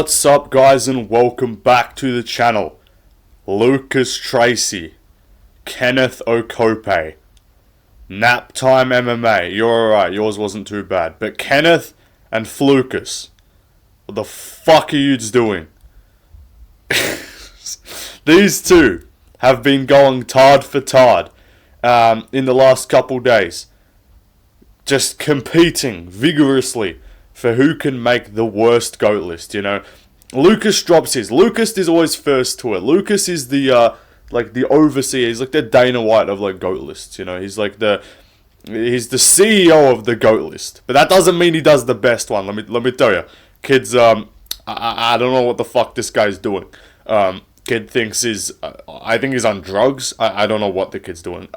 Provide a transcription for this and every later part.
What's up, guys, and welcome back to the channel. Lucas Tracy, Kenneth Okoye, Nap Time MMA. You're alright, yours wasn't too bad. But Kenneth and Flucas, what the fuck are you doing? These two have been going tard for tard in the last couple days. Just competing vigorously for who can make the worst GOAT list, you know. Lucas drops his. Lucas is always first to it. Lucas is the the overseer. He's like the Dana White of like GOAT lists, you know. He's the CEO of the GOAT list. But that doesn't mean he does the best one. Let me tell you. Kids, I don't know what the fuck this guy's doing. Kid thinks I think he's on drugs. I don't know what the kid's doing.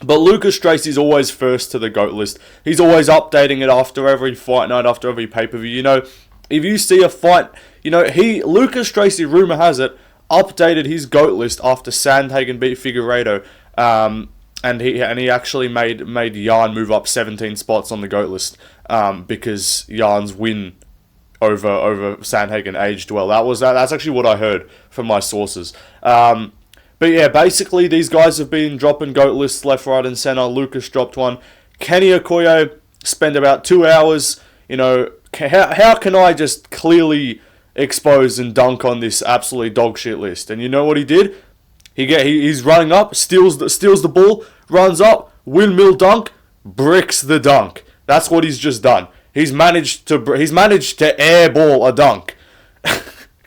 But Lucas Tracy's always first to the GOAT list. He's always updating it after every fight night, after every pay-per-view. You know, if you see a fight, you know, Lucas Tracy, rumor has it, updated his GOAT list after Sandhagen beat Figueiredo. And he actually made Jan move up 17 spots on the GOAT list because Jan's win over Sandhagen aged well. That's actually what I heard from my sources. But yeah, basically these guys have been dropping GOAT lists left, right, and center. Lucas dropped one. Kenny Okoye spent about 2 hours. You know, how can I just clearly expose and dunk on this absolutely dog shit list? And you know what he did? He's running up, steals the ball, runs up, windmill dunk, bricks the dunk. That's what he's just done. He's managed to airball a dunk.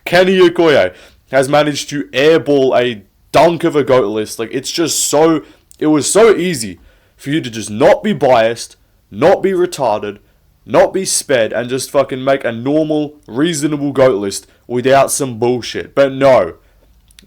Kenny Okoye has managed to airball a dunk of a GOAT list. Like, it was so easy for you to just not be biased, not be retarded, not be sped, and just fucking make a normal, reasonable GOAT list without some bullshit. But no,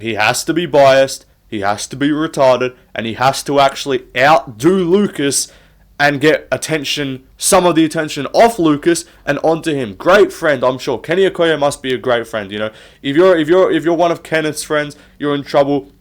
he has to be biased, he has to be retarded, and he has to actually outdo Lucas and get attention, some of the attention off Lucas and onto him. Great friend, I'm sure. Kenny Okoye must be a great friend, you know. If you're one of Kenneth's friends, you're in trouble,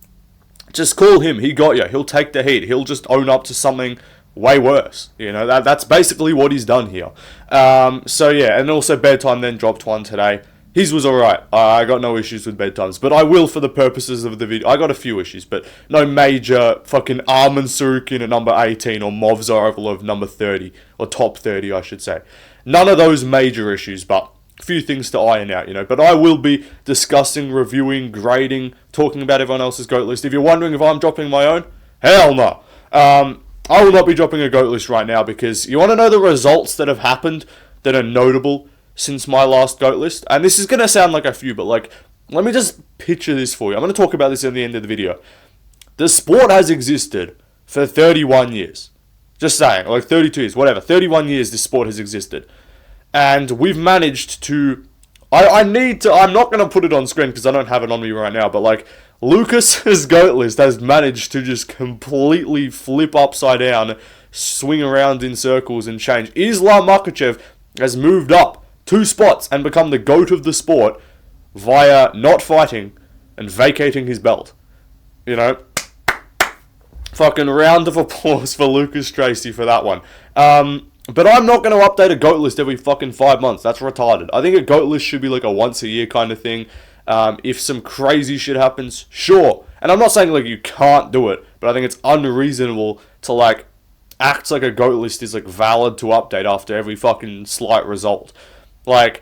just call him. He got you. He'll take the heat. He'll just own up to something way worse. You know, that's basically what he's done here. So yeah, and also Bedtime then dropped one today. His was alright. I got no issues with Bedtimes, but I will for the purposes of the video. I got a few issues, but no major fucking Arman Sorokin at number 18 or Movzar of number 30, or top 30, I should say. None of those major issues, but a few things to iron out, you know. But I will be discussing, reviewing, grading, talking about everyone else's GOAT list. If you're wondering if I'm dropping my own, hell no. I will not be dropping a GOAT list right now because you want to know the results that have happened that are notable since my last GOAT list. And this is going to sound like a few, but like, let me just picture this for you. I'm going to talk about this at the end of the video. The sport has existed for 31 years. Just saying, like 32 years, whatever. 31 years this sport has existed. And we've managed to... I'm not going to put it on screen because I don't have it on me right now, but like, Lucas's GOAT list has managed to just completely flip upside down, swing around in circles and change. Islam Makhachev has moved up 2 spots and become the GOAT of the sport via not fighting and vacating his belt. You know, fucking round of applause for Lucas Tracy for that one. But I'm not going to update a GOAT list every fucking 5 months. That's retarded. I think a GOAT list should be like a once a year kind of thing. If some crazy shit happens, sure. And I'm not saying like you can't do it, but I think it's unreasonable to like act like a GOAT list is like valid to update after every fucking slight result. Like,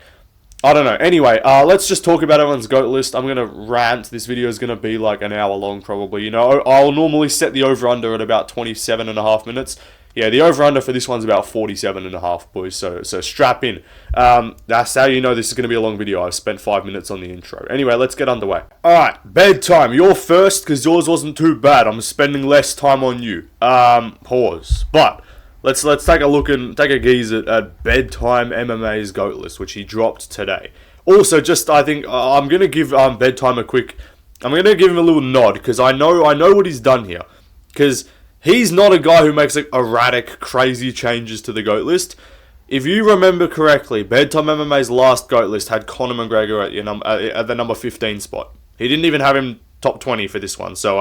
I don't know. Anyway, let's just talk about everyone's GOAT list. I'm going to rant. This video is going to be like an hour long probably. You know, I'll normally set the over-under at about 27.5 minutes. Yeah, the over-under for this one's about 47.5, boys. So strap in. That's how you know this is going to be a long video. I've spent 5 minutes on the intro. Anyway, let's get underway. Alright, Bedtime. You're first because yours wasn't too bad. I'm spending less time on you. Pause. But let's take a look and take a gaze at Bedtime MMA's GOAT list, which he dropped today. Also, just I think I'm going to give Bedtime a quick... I'm going to give him a little nod because I know what he's done here. Because he's not a guy who makes like erratic, crazy changes to the GOAT list. If you remember correctly, Bedtime MMA's last GOAT list had Conor McGregor at the number 15 spot. He didn't even have him top 20 for this one. So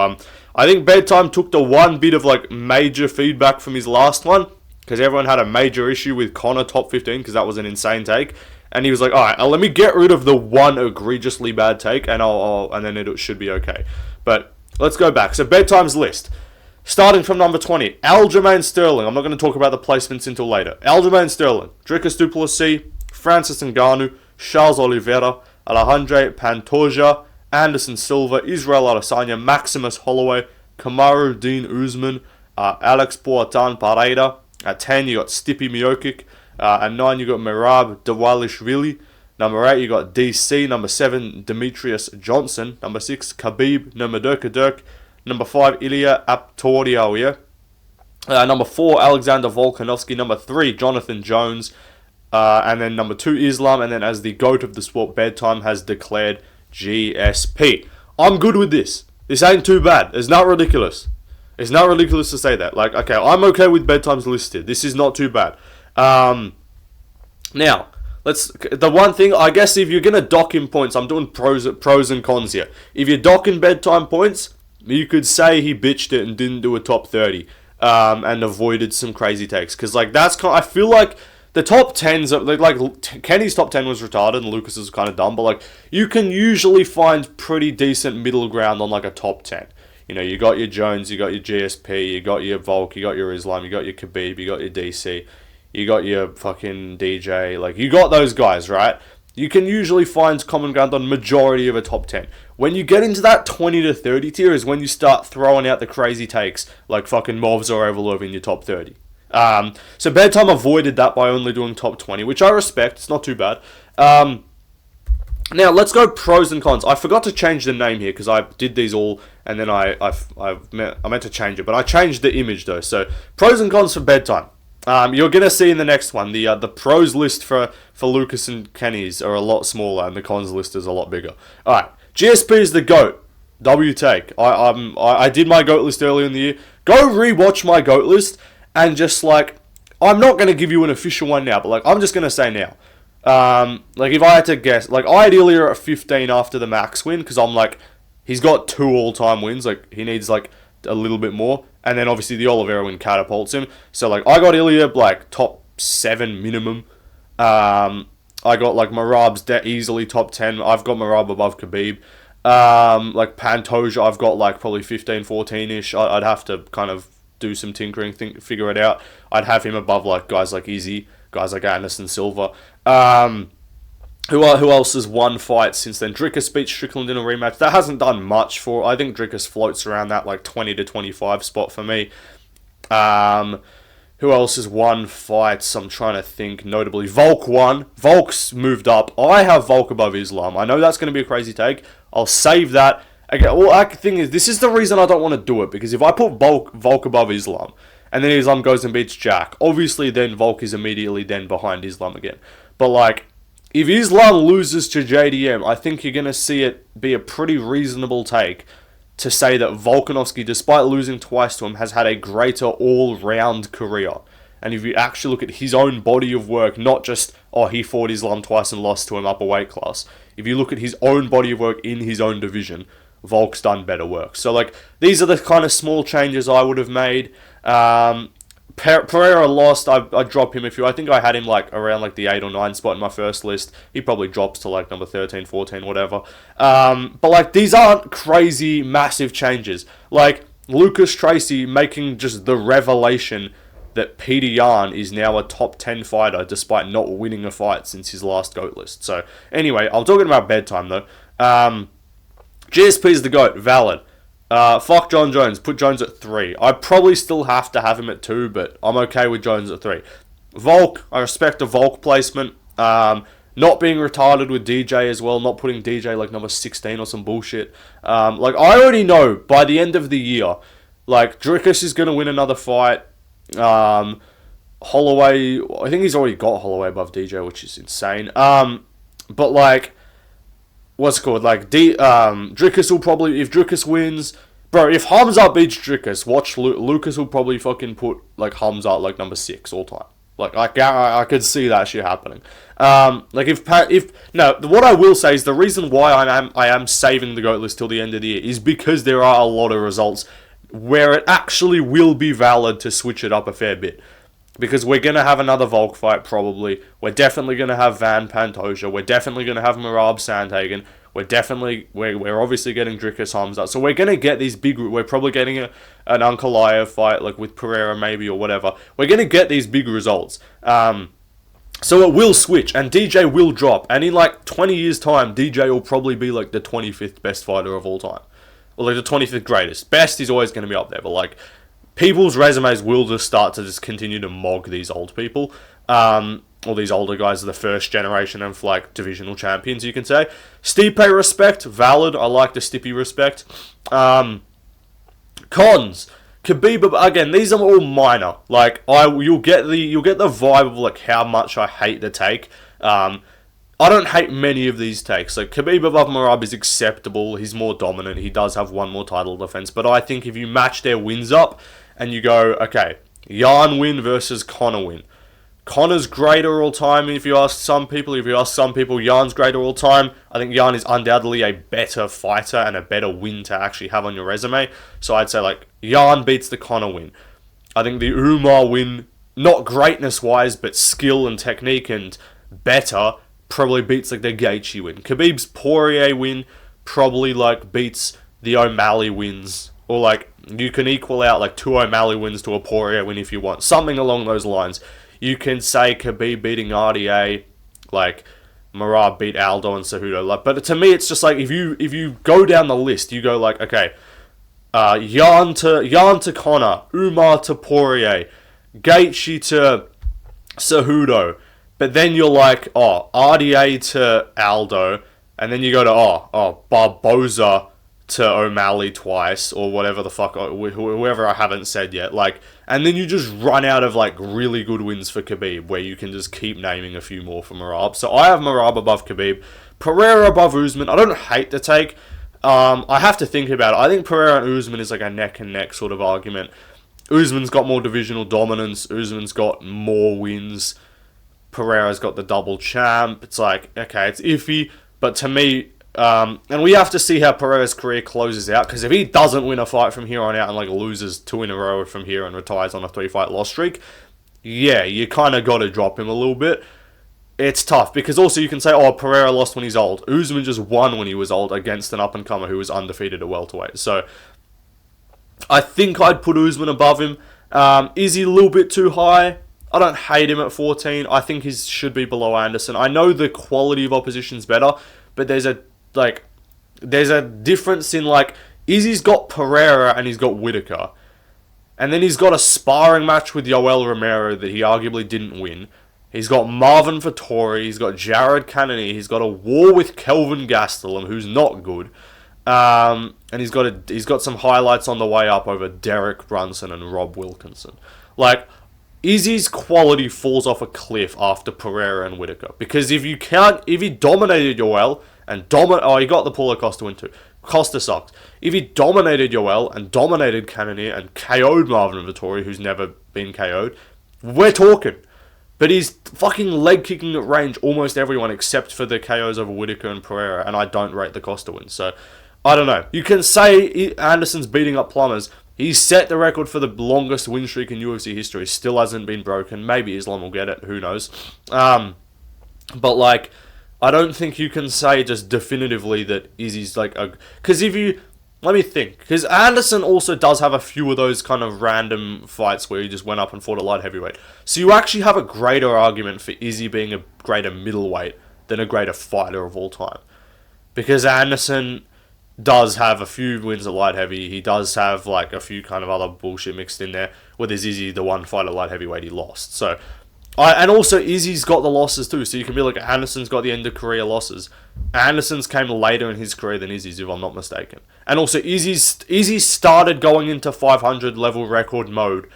I think Bedtime took the one bit of like major feedback from his last one, because everyone had a major issue with Conor top 15 because that was an insane take. And he was like, all right, let me get rid of the one egregiously bad take, and and then it should be okay. But let's go back. So Bedtime's list. Starting from number 20, Aljamain Sterling. I'm not going to talk about the placements until later. Aljamain Sterling, Dricus du Plessis, Francis Ngannou, Charles Oliveira, Alejandro Pantoja, Anderson Silva, Israel Adesanya, Maximus Holloway, Kamaru Dean Usman, Alex Poatan Pereira. At 10, you got Stipe Miocic. At 9, you got Merab Dvalishvili. Number 8, you got DC. Number 7, Demetrius Johnson. Number 6, Khabib Nurmagomedov. Number 5, Ilya Aptoriaoye. Number 4, Alexander Volkanovski. Number 3, Jonathan Jones. And then number 2, Islam. And then as the GOAT of the sport, Bedtime has declared GSP. I'm good with this. This ain't too bad. It's not ridiculous. It's not ridiculous to say that. Like, okay, I'm okay with Bedtime's listed. This is not too bad. Now, the one thing, I guess if you're going to dock him points, I'm doing pros and cons here. If you're docking Bedtime points, you could say he bitched it and didn't do a top 30, and avoided some crazy takes. Because, like, I feel like the top 10s, like Kenny's top 10 was retarded and Lucas is kind of dumb, but, like, you can usually find pretty decent middle ground on, like, a top 10. You know, you got your Jones, you got your GSP, you got your Volk, you got your Islam, you got your Khabib, you got your DC, you got your fucking DJ, like, you got those guys, right? You can usually find common ground on majority of a top 10. When you get into that 20 to 30 tier is when you start throwing out the crazy takes, like fucking Movzar Evloev in your top 30. So Bedtime avoided that by only doing top 20, which I respect, it's not too bad. Now, let's go pros and cons. I forgot to change the name here because I did these all and then I meant to change it. But I changed the image though. So, pros and cons for Bedtime. You're going to see in the next one, the pros list for Lucas and Kenny's are a lot smaller and the cons list is a lot bigger. Alright, GSP is the GOAT. W take. I did my GOAT list earlier in the year. Go rewatch my GOAT list and just like, I'm not going to give you an official one now, but like, I'm just going to say now. Like if I had to guess, like I had Ilya at 15 after the Max win, because I'm like, he's got 2 all-time wins, like he needs like a little bit more, and then obviously the Oliveira win catapults him, so like I got Ilya like top 7 minimum. I got like Marab's easily top 10, I've got Marab above Khabib. Like Pantoja, I've got like probably 15, 14-ish, I'd have to kind of do some tinkering, figure it out. I'd have him above like guys like Izzy, guys like Anderson Silva. Who else has won fights since then? Dricus beat Strickland in a rematch. That hasn't done much for... I think Dricus floats around that like 20 to 25 spot for me. Who else has won fights? I'm trying to think. Notably, Volk won. Volk's moved up. I have Volk above Islam. I know that's going to be a crazy take. I'll save that. Okay, well, the thing is, this is the reason I don't want to do it. Because if I put Volk above Islam, and then Islam goes and beats Jack, obviously then Volk is immediately then behind Islam again. But like, if Islam loses to JDM, I think you're going to see it be a pretty reasonable take to say that Volkanovski, despite losing twice to him, has had a greater all-round career. And if you actually look at his own body of work, not just, oh, he fought Islam twice and lost to him upper weight class. If you look at his own body of work in his own division, Volk's done better work. So, like, these are the kind of small changes I would have made. Pereira lost. I'd drop him I think I had him, like, around, like, the 8 or 9 spot in my first list. He probably drops to, like, number 13, 14, whatever. But, like, these aren't crazy, massive changes. Like, Lucas Tracy making just the revelation that Peter Yan is now a top 10 fighter despite not winning a fight since his last GOAT list. So, anyway, I'm talking about Bedtime, though. GSP's the GOAT, valid. Fuck John Jones, put Jones at 3. I probably still have to have him at 2, but I'm okay with Jones at 3. Volk, I respect the Volk placement. Not being retarded with DJ as well, not putting DJ like number 16 or some bullshit. Like, I already know, by the end of the year, like, Dricus is going to win another fight. Holloway, I think he's already got Holloway above DJ, which is insane. But, like, what's it called? Like, Dricus will probably, if Dricus wins, bro, if Hamza beats Dricus, watch Lucas will probably fucking put, like, Hamza at, like, number 6 all time. Like, I could see that shit happening. Like, what I will say is the reason why I am saving the GOAT list till the end of the year is because there are a lot of results where it actually will be valid to switch it up a fair bit. because we're going to have another Volk fight probably. We're definitely going to have Van Pantoja. We're definitely going to have Merab Sandhagen. We're obviously getting Dricus Hamzat. So we're going to get these big... We're probably getting an Ankalaev fight, like with Pereira maybe or whatever. We're going to get these big results. So it will switch, and DJ will drop. And in like 20 years' time, DJ will probably be like the 25th best fighter of all time. Or like the 25th greatest. Best is always going to be up there, but like... People's resumes will just start to just continue to mog these old people. Or these older guys are the first generation of like divisional champions, you can say. Stipe respect, valid. I like the Stipe respect. Cons. Khabib, again, these are all minor. Like you'll get the vibe of like how much I hate the take. I don't hate many of these takes. Like Khabib above Merab is acceptable. He's more dominant. He does have one more title defense. But I think if you match their wins up and you go, okay, Jan win versus Conor win. Conor's greater all time if you ask some people. If you ask some people, Jan's greater all time. I think Jan is undoubtedly a better fighter and a better win to actually have on your resume. So I'd say like Jan beats the Conor win. I think the Umar win, not greatness wise, but skill and technique and better, probably beats like the Gaethje win. Khabib's Poirier win probably like beats the O'Malley wins. Or like you can equal out like 2 O'Malley wins to a Poirier win if you want. Something along those lines. You can say Khabib beating RDA, like Merab beat Aldo and Cejudo. Like, but to me, it's just like if you go down the list, you go like, okay, Jan to Conor, Umar to Poirier, Gaethje to Cejudo, but then you're like, oh, RDA to Aldo, and then you go to Barboza to O'Malley twice, or whatever the fuck, whoever I haven't said yet, like, and then you just run out of, like, really good wins for Khabib, where you can just keep naming a few more for Merab. So I have Merab above Khabib, Pereira above Usman. I don't hate the take, I have to think about it. I think Pereira and Usman is like a neck and neck sort of argument. Usman's got more divisional dominance, Usman's got more wins, Pereira's got the double champ. It's like, okay, it's iffy, but to me, and we have to see how Pereira's career closes out, because if he doesn't win a fight from here on out and like loses 2 in a row from here and retires on a 3-fight loss streak, yeah, you kind of got to drop him a little bit. It's tough, because also you can say, oh, Pereira lost when he's old. Usman just won when he was old against an up-and-comer who was undefeated at welterweight. So, I think I'd put Usman above him. Is he a little bit too high? I don't hate him at 14. I think he should be below Anderson. I know the quality of opposition's better, but there's a difference in, like, Izzy's got Pereira and he's got Whittaker. And then he's got a sparring match with Yoel Romero that he arguably didn't win. He's got Marvin Vettori, he's got Jared Cannonier, he's got a war with Kelvin Gastelum, who's not good. And he's got some highlights on the way up over Derek Brunson and Rob Wilkinson. Like, Izzy's quality falls off a cliff after Pereira and Whittaker. Because if he dominated Yoel and he got the Paulo Costa win too. Costa sucks. If he dominated Yoel and dominated Cannonier and KO'd Marvin Vettori, who's never been KO'd, we're talking. But he's fucking leg kicking at range almost everyone except for the KOs over Whittaker and Pereira, and I don't rate the Costa win. So, I don't know. You can say Anderson's beating up plumbers. He's set the record for the longest win streak in UFC history. Still hasn't been broken. Maybe Islam will get it. Who knows? But, like, I don't think you can say just definitively that Izzy's like a... Because if you... Let me think. Because Anderson also does have a few of those kind of random fights where he just went up and fought a light heavyweight. So you actually have a greater argument for Izzy being a greater middleweight than a greater fighter of all time. Because Anderson does have a few wins at light heavy. He does have like a few kind of other bullshit mixed in there. Where there's Izzy, the one fight at light heavyweight he lost. So... and also, Izzy's got the losses too, so you can be like, Anderson's got the end-of-career losses. Anderson's came later in his career than Izzy's, if I'm not mistaken. And also, Izzy started going into 500 level record mode,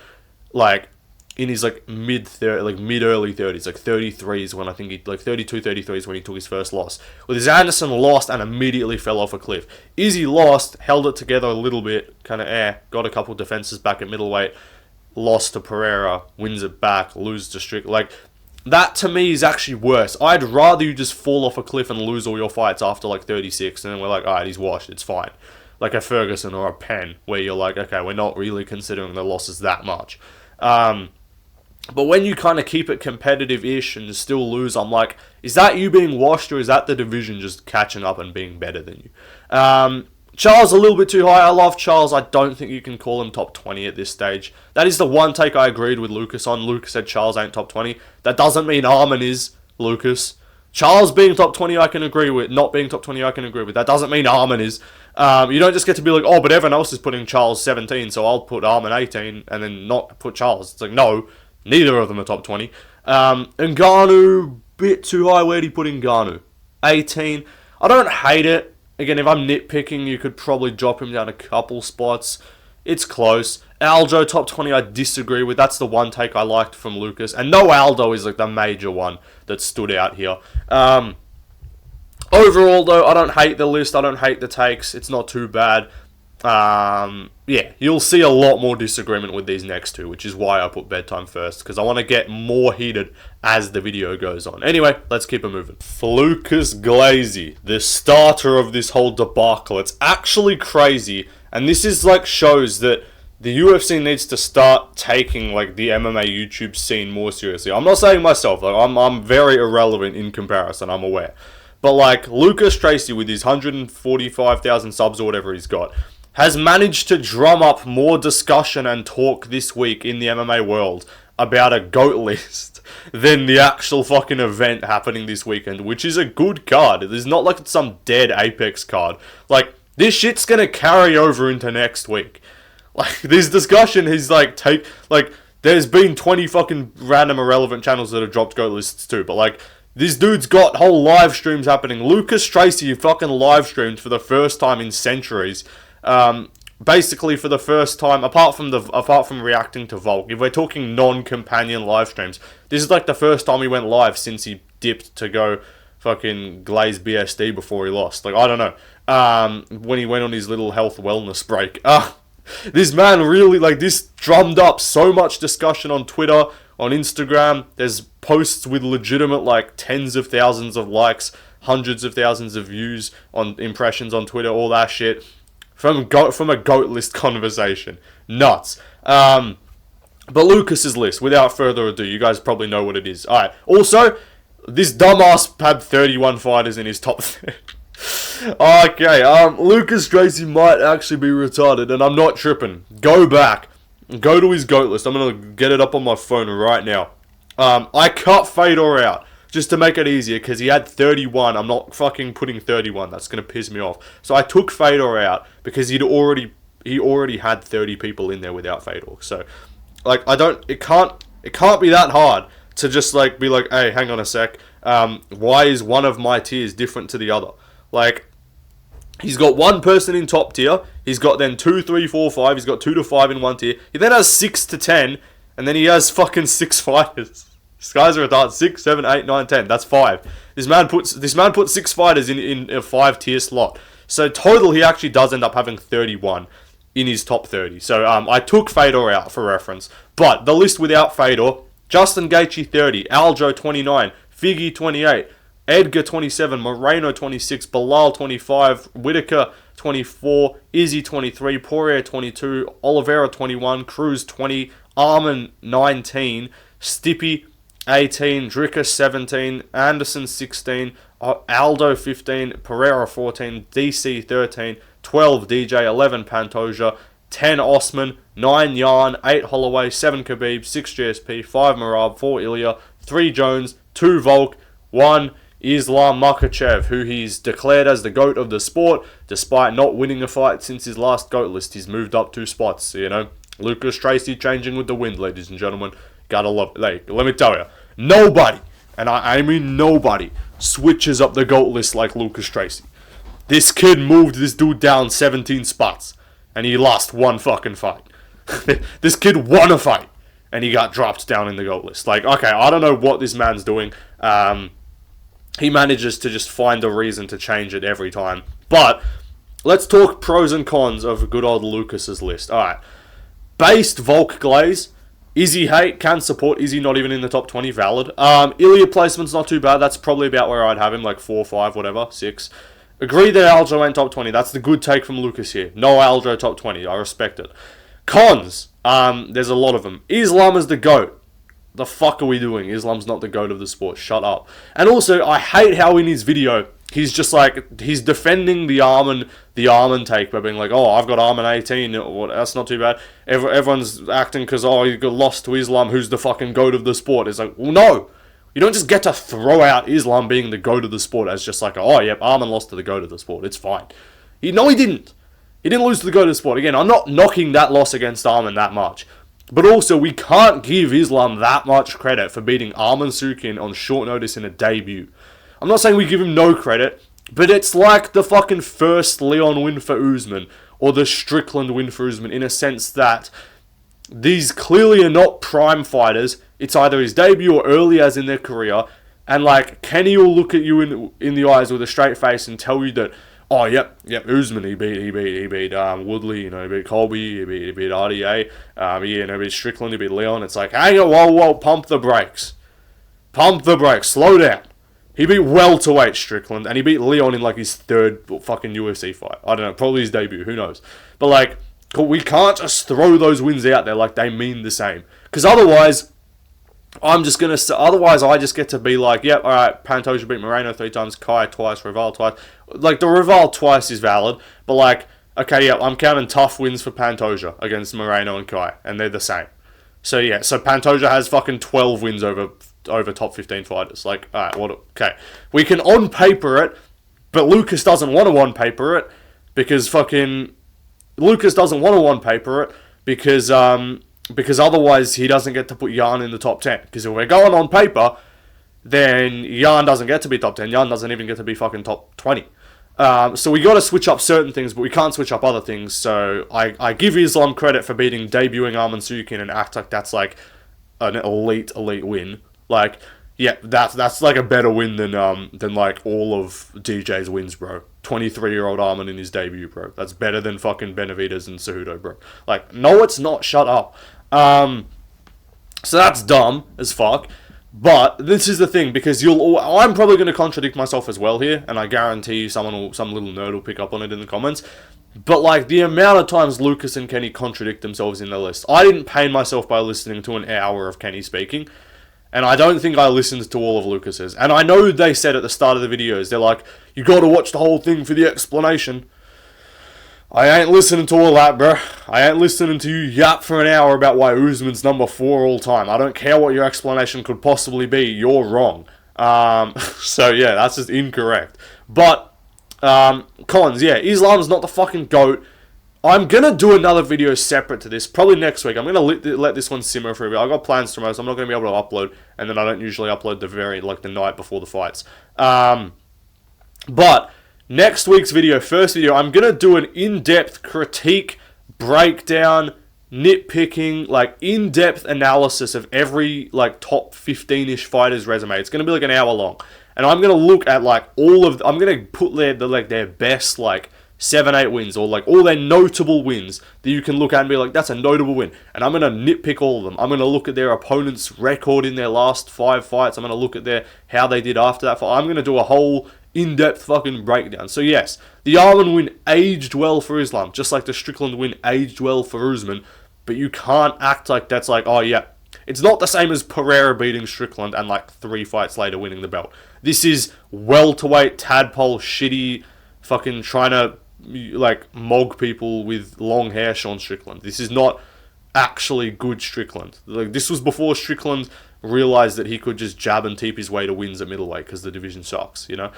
like, in his, like, mid-early 30s, like, 33s when I think he, like, 32, 33s when he took his first loss. Whereas Anderson lost and immediately fell off a cliff. Izzy lost, held it together a little bit, kind of, got a couple defenses back at middleweight, lost to Pereira, wins it back, loses to Strick. Like, that to me is actually worse. I'd rather you just fall off a cliff and lose all your fights after like 36, and then we're like, alright, he's washed, it's fine. Like a Ferguson or a Penn, where you're like, okay, we're not really considering the losses that much. But when you kind of keep it competitive-ish and still lose, I'm like, is that you being washed, or is that the division just catching up and being better than you? Charles a little bit too high. I love Charles. I don't think you can call him top 20 at this stage. That is the one take I agreed with Lucas on. Lucas said Charles ain't top 20. That doesn't mean Armin is, Lucas. Charles being top 20 I can agree with. Not being top 20 I can agree with. That doesn't mean Armin is. You don't just get to be like, oh, but everyone else is putting Charles 17, so I'll put Armin 18 and then not put Charles. It's like, no. Neither of them are top 20. Ngannou, bit too high. Where'd he put Ngannou? 18. I don't hate it. Again, if I'm nitpicking, you could probably drop him down a couple spots. It's close. Aljo, top 20, I disagree with. That's the one take I liked from Lucas. And no Aldo is like the major one that stood out here. Overall, though, I don't hate the list. I don't hate the takes. It's not too bad. Yeah, you'll see a lot more disagreement with these next two, which is why I put Bedtime first, because I want to get more heated as the video goes on. Anyway, let's keep it moving. Lucas Glazy, the starter of this whole debacle. It's actually crazy, and this is like shows that the UFC needs to start taking like the MMA YouTube scene more seriously. I'm not saying myself, like I'm very irrelevant in comparison, I'm aware. But like Lucas Tracy with his 145,000 subs or whatever he's got, has managed to drum up more discussion and talk this week in the MMA world about a GOAT list than the actual fucking event happening this weekend, which is a good card. It's not like it's some dead Apex card. Like, this shit's gonna carry over into next week. Like, this discussion is like, there's been 20 fucking random irrelevant channels that have dropped GOAT lists too, but like, this dude's got whole live streams happening. Lucas Tracy fucking live streamed for the first time in centuries. Basically for the first time, apart from reacting to Volk, if we're talking non-companion live streams, this is like the first time he went live since he dipped to go fucking glaze BSD before he lost. Like, I don't know, when he went on his little health wellness break. This man really, like, this drummed up so much discussion on Twitter, on Instagram. There's posts with legitimate, like, tens of thousands of likes, hundreds of thousands of views on impressions on Twitter, all that shit. From a GOAT list conversation. Nuts. But Lucas's list, without further ado, you guys probably know what it is. Alright, also, this dumbass had 31 fighters in his top 30. Okay, Lucas Tracy might actually be retarded, and I'm not tripping. Go back. Go to his GOAT list. I'm going to get it up on my phone right now. I cut Fedor out, just to make it easier, because he had 31. I'm not fucking putting 31. That's going to piss me off. So I took Fedor out, because he already had 30 people in there without Fedor. So, like, it can't be that hard to just, like, be like, hey, hang on a sec. Why is one of my tiers different to the other? Like, he's got one person in top tier. He's got then 2, 3, 4, 5. He's got 2 to 5 in one tier. He then has 6 to 10. And then he has fucking 6 fighters. This guy's a retard. 6, 7, 8, 9, 10. That's 5. This man put 6 fighters in a 5 tier slot. So total, he actually does end up having 31 in his top 30. So I took Fedor out for reference. But the list without Fedor: Justin Gaethje 30, Aljo 29, Figgy 28, Edgar 27, Moreno 26, Bilal 25, Whitaker 24, Izzy 23, Poirier 22, Oliveira 21, Cruz 20, Armin 19, Stippy 18, Dricker 17, Anderson 16, Aldo 15, Pereira 14, DC 13, 12 DJ, 11 Pantoja, 10 Osman, 9 Yarn, 8 Holloway, 7 Khabib, 6 GSP, 5 Marab, 4 Ilya, 3 Jones, 2 Volk, 1 Islam Makhachev, who he's declared as the GOAT of the sport, despite not winning a fight since his last GOAT list. He's moved up 2 spots, you know. Lucas Tracy changing with the wind, ladies and gentlemen. Gotta love it. Like, let me tell you, nobody, and I mean nobody, switches up the GOAT list like Lucas Tracy. This kid moved this dude down 17 spots, and he lost one fucking fight. This kid won a fight, and he got dropped down in the GOAT list. Like, okay, I don't know what this man's doing. He manages to just find a reason to change it every time. But let's talk pros and cons of good old Lucas's list. Alright. Based Volk Glaze. Izzy hate, can support. Izzy not even in the top 20, valid. Ilya placement's not too bad. That's probably about where I'd have him, like 4, 5, whatever, 6. Agree that Aljo ain't top 20. That's the good take from Lucas here. No Aljo top 20. I respect it. Cons. There's a lot of them. Islam is the GOAT. The fuck are we doing? Islam's not the GOAT of the sport. Shut up. And also, I hate how in his video, he's just like, he's defending the Armin take by being like, oh, I've got Armin 18, that's not too bad. Everyone's acting because, oh, you got lost to Islam, who's the fucking GOAT of the sport. It's like, well, no. You don't just get to throw out Islam being the GOAT of the sport as just like, oh, yep, Armin lost to the GOAT of the sport. It's fine. No, he didn't. He didn't lose to the GOAT of the sport. Again, I'm not knocking that loss against Armin that much. But also, we can't give Islam that much credit for beating Armin Sukin on short notice in a debut. I'm not saying we give him no credit, but it's like the fucking first Leon win for Usman, or the Strickland win for Usman, in a sense that these clearly are not prime fighters. It's either his debut or early as in their career, and like, Kenny will look at you in the eyes with a straight face and tell you that, oh, yep, Usman, he beat Woodley, he beat Colby, he beat RDA, he beat Strickland, he beat Leon. It's like, hang on, whoa, pump the brakes, slow down. He beat welterweight Strickland, and he beat Leon in like his third fucking UFC fight. I don't know, probably his debut, who knows. But like, we can't just throw those wins out there like they mean the same, because otherwise, I just get to be like, yep, alright, Pantoja beat Moreno 3 times, Kai twice, Rival twice. Like, the Rival twice is valid, but like, okay, yeah, I'm counting tough wins for Pantoja against Moreno and Kai, and they're the same. So yeah, so Pantoja has fucking 12 wins over top 15 fighters. Like, alright, okay. We can on-paper it, but Lucas doesn't want to on-paper it, because because otherwise he doesn't get to put Jan in the top 10. Because if we're going on paper, then Jan doesn't get to be top 10. Jan doesn't even get to be fucking top 20. So we got to switch up certain things, but we can't switch up other things. So I give Islam credit for debuting Arman Sukin and act like that's like an elite win. Like, yeah, that's like a better win than like all of DJ's wins, bro. 23-year-old Arman in his debut, bro. That's better than fucking Benavidez and Cejudo, bro. Like, no, it's not. Shut up. So that's dumb as fuck. But this is the thing, because I'm probably going to contradict myself as well here, and I guarantee you some little nerd will pick up on it in the comments. But like, the amount of times Lucas and Kenny contradict themselves in the list. I didn't pain myself by listening to an hour of Kenny speaking. And I don't think I listened to all of Lucas's. And I know they said at the start of the videos, they're like, you gotta watch the whole thing for the explanation. I ain't listening to all that, bro. I ain't listening to you yap for an hour about why Usman's number 4 all time. I don't care what your explanation could possibly be. You're wrong. So yeah, that's just incorrect. But, cons, yeah, Islam's not the fucking GOAT. I'm going to do another video separate to this, probably next week. I'm going to let this one simmer for a bit. I've got plans tomorrow, so I'm not going to be able to upload, and then I don't usually upload the night before the fights. But next week's video, first video, I'm going to do an in-depth critique, breakdown, nitpicking, like in-depth analysis of every like top 15-ish fighter's resume. It's going to be like an hour long. And I'm going to look at like I'm going to put their best like 7-8 wins, or like all their notable wins that you can look at and be like, that's a notable win. And I'm going to nitpick all of them. I'm going to look at their opponent's record in their last 5 fights. I'm going to look at how they did after that fight. I'm going to do a whole in-depth fucking breakdown. So yes, the Arman win aged well for Islam, just like the Strickland win aged well for Usman. But you can't act like that's like, oh yeah, it's not the same as Pereira beating Strickland and like 3 fights later winning the belt. This is welterweight, tadpole, shitty, fucking trying to like mog people with long hair Sean Strickland. This is not actually good Strickland. Like, this was before Strickland realized that he could just jab and teep his way to wins at middleweight because the division sucks, you know?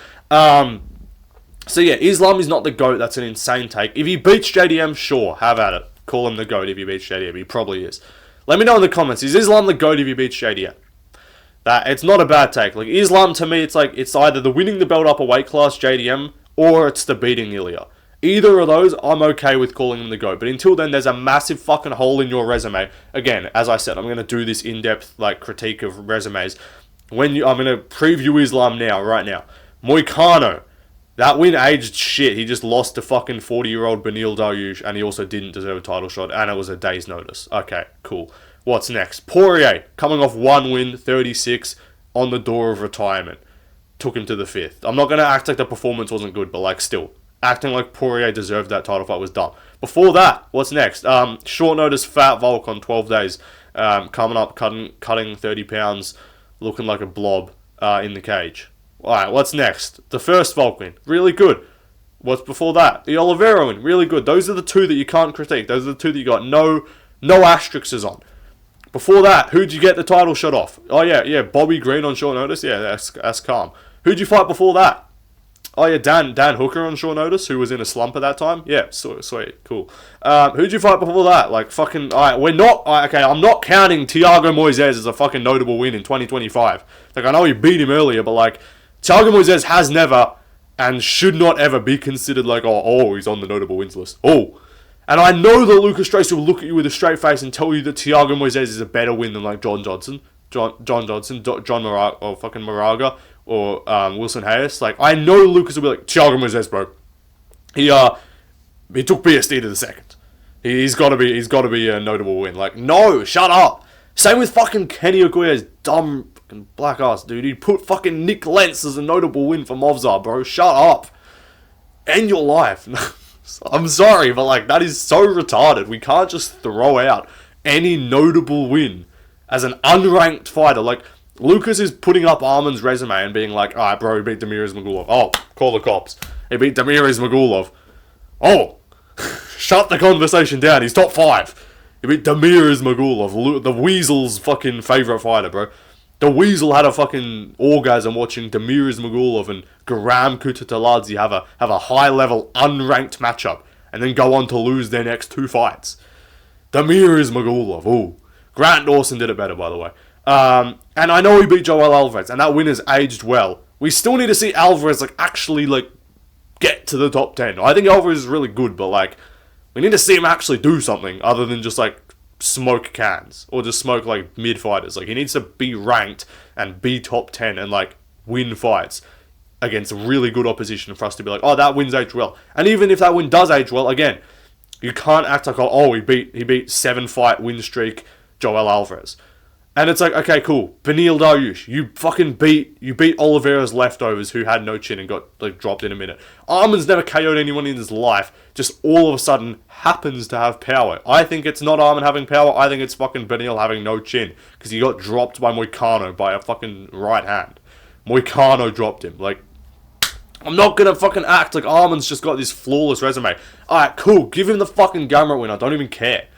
So yeah, Islam is not the GOAT. That's an insane take. If he beats JDM, sure, have at it. Call him the GOAT if he beats JDM. He probably is. Let me know in the comments, is Islam the GOAT if he beats JDM? It's not a bad take. Like, Islam, to me, it's like, it's either the winning the belt up a weight class, JDM, or it's the beating Ilya. Either of those, I'm okay with calling him the GOAT. But until then, there's a massive fucking hole in your resume. Again, as I said, I'm going to do this in-depth like critique of resumes. I'm going to preview Islam now, right now. Moicano. That win aged shit. He just lost to fucking 40-year-old Benil Dariush, and he also didn't deserve a title shot, and it was a day's notice. Okay, cool. What's next? Poirier, coming off 1 win, 36, on the door of retirement. Took him to the 5th. I'm not going to act like the performance wasn't good, but like still. Acting like Poirier deserved that title fight was dumb. Before that, what's next? Short notice Fat Volk on 12 days. coming up, cutting 30 pounds, looking like a blob in the cage. Alright, what's next? The first Volk win, really good. What's before that? The Oliveira win, really good. Those are the two that you can't critique. Those are the two that you got no asterisks on. Before that, who'd you get the title shot off? Oh yeah, Bobby Green on short notice. Yeah, that's calm. Who'd you fight before that? Oh yeah, Dan Hooker on short notice, who was in a slump at that time. Yeah, sweet, cool. Who'd you fight before that? Like fucking. Alright, okay, I'm not counting Thiago Moises as a fucking notable win in 2025. Like I know he beat him earlier, but like Thiago Moises has never and should not ever be considered like he's on the notable wins list. Oh. And I know that Lucas Tracy will look at you with a straight face and tell you that Thiago Moises is a better win than like John Moraga, or fucking Moraga, or Wilson Hayes. Like, I know Lucas will be like, Thiago Moises, bro. He took BSD to the second. He's got to be a notable win. Like, no, shut up. Same with fucking Kenny Okoye's dumb fucking black ass, dude. He put fucking Nick Lentz as a notable win for Movzar, bro. Shut up. End your life. I'm sorry, but like that is so retarded. We can't just throw out any notable win as an unranked fighter. Like Lucas is putting up Arman's resume and being like, "Alright, bro, he beat Demir's Magulov. Oh, call the cops. He beat Demir's Magulov. Oh, shut the conversation down. He's top 5. He beat Demir's Magulov, the Weasel's fucking favorite fighter, bro." The Weasel had a fucking orgasm watching Demir's Magulov and Garam Kutataladze have a high-level, unranked matchup and then go on to lose their next 2 fights. Demir's Magulov, ooh. Grant Dawson did it better, by the way. And I know he beat Joel Alvarez, and that win has aged well. We still need to see Alvarez, like, actually, like, get to the top 10. I think Alvarez is really good, but, like, we need to see him actually do something other than just, like, smoke cans or just smoke like mid fighters. Like he needs to be ranked and be top 10 and like win fights against really good opposition for us to be like, oh, that win's aged well. And even if that win does age well, again, you can't act like, oh, he beat 7 fight win streak Joel Alvarez. And it's like, okay, cool. Beneil Dariush, you beat Oliveira's leftovers who had no chin and got like dropped in a minute. Arman's never KO'd anyone in his life, just all of a sudden happens to have power. I think it's not Arman having power, I think it's fucking Beneil having no chin, because he got dropped by Moicano by a fucking right hand. Moicano dropped him. Like, I'm not gonna fucking act like Arman's just got this flawless resume. Alright, cool, give him the fucking Gamrot win, I don't even care.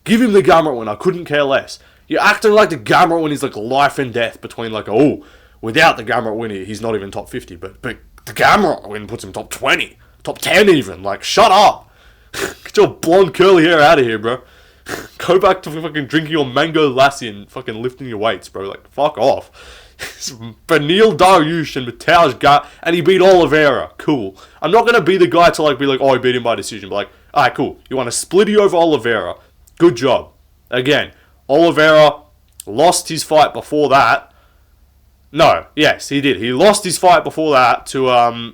Give him the Gamrot win, I couldn't care less. You're acting like the Gamrot win is like life and death between like, oh, without the Gamrot win, he's not even top 50, but the Gamrot win puts him top 20, top 10 even. Like, shut up. Get your blonde curly hair out of here, bro. Go back to fucking drinking your mango lassi and fucking lifting your weights, bro. Like, fuck off. Beneil Dariush and Mateusz and he beat Oliveira. Cool. I'm not gonna be the guy to like be like, oh, he beat him by decision, but like, alright, cool. You want to split you over Oliveira. Good job. Again, Oliveira lost his fight before that. No, yes, he did. He lost his fight before that to oh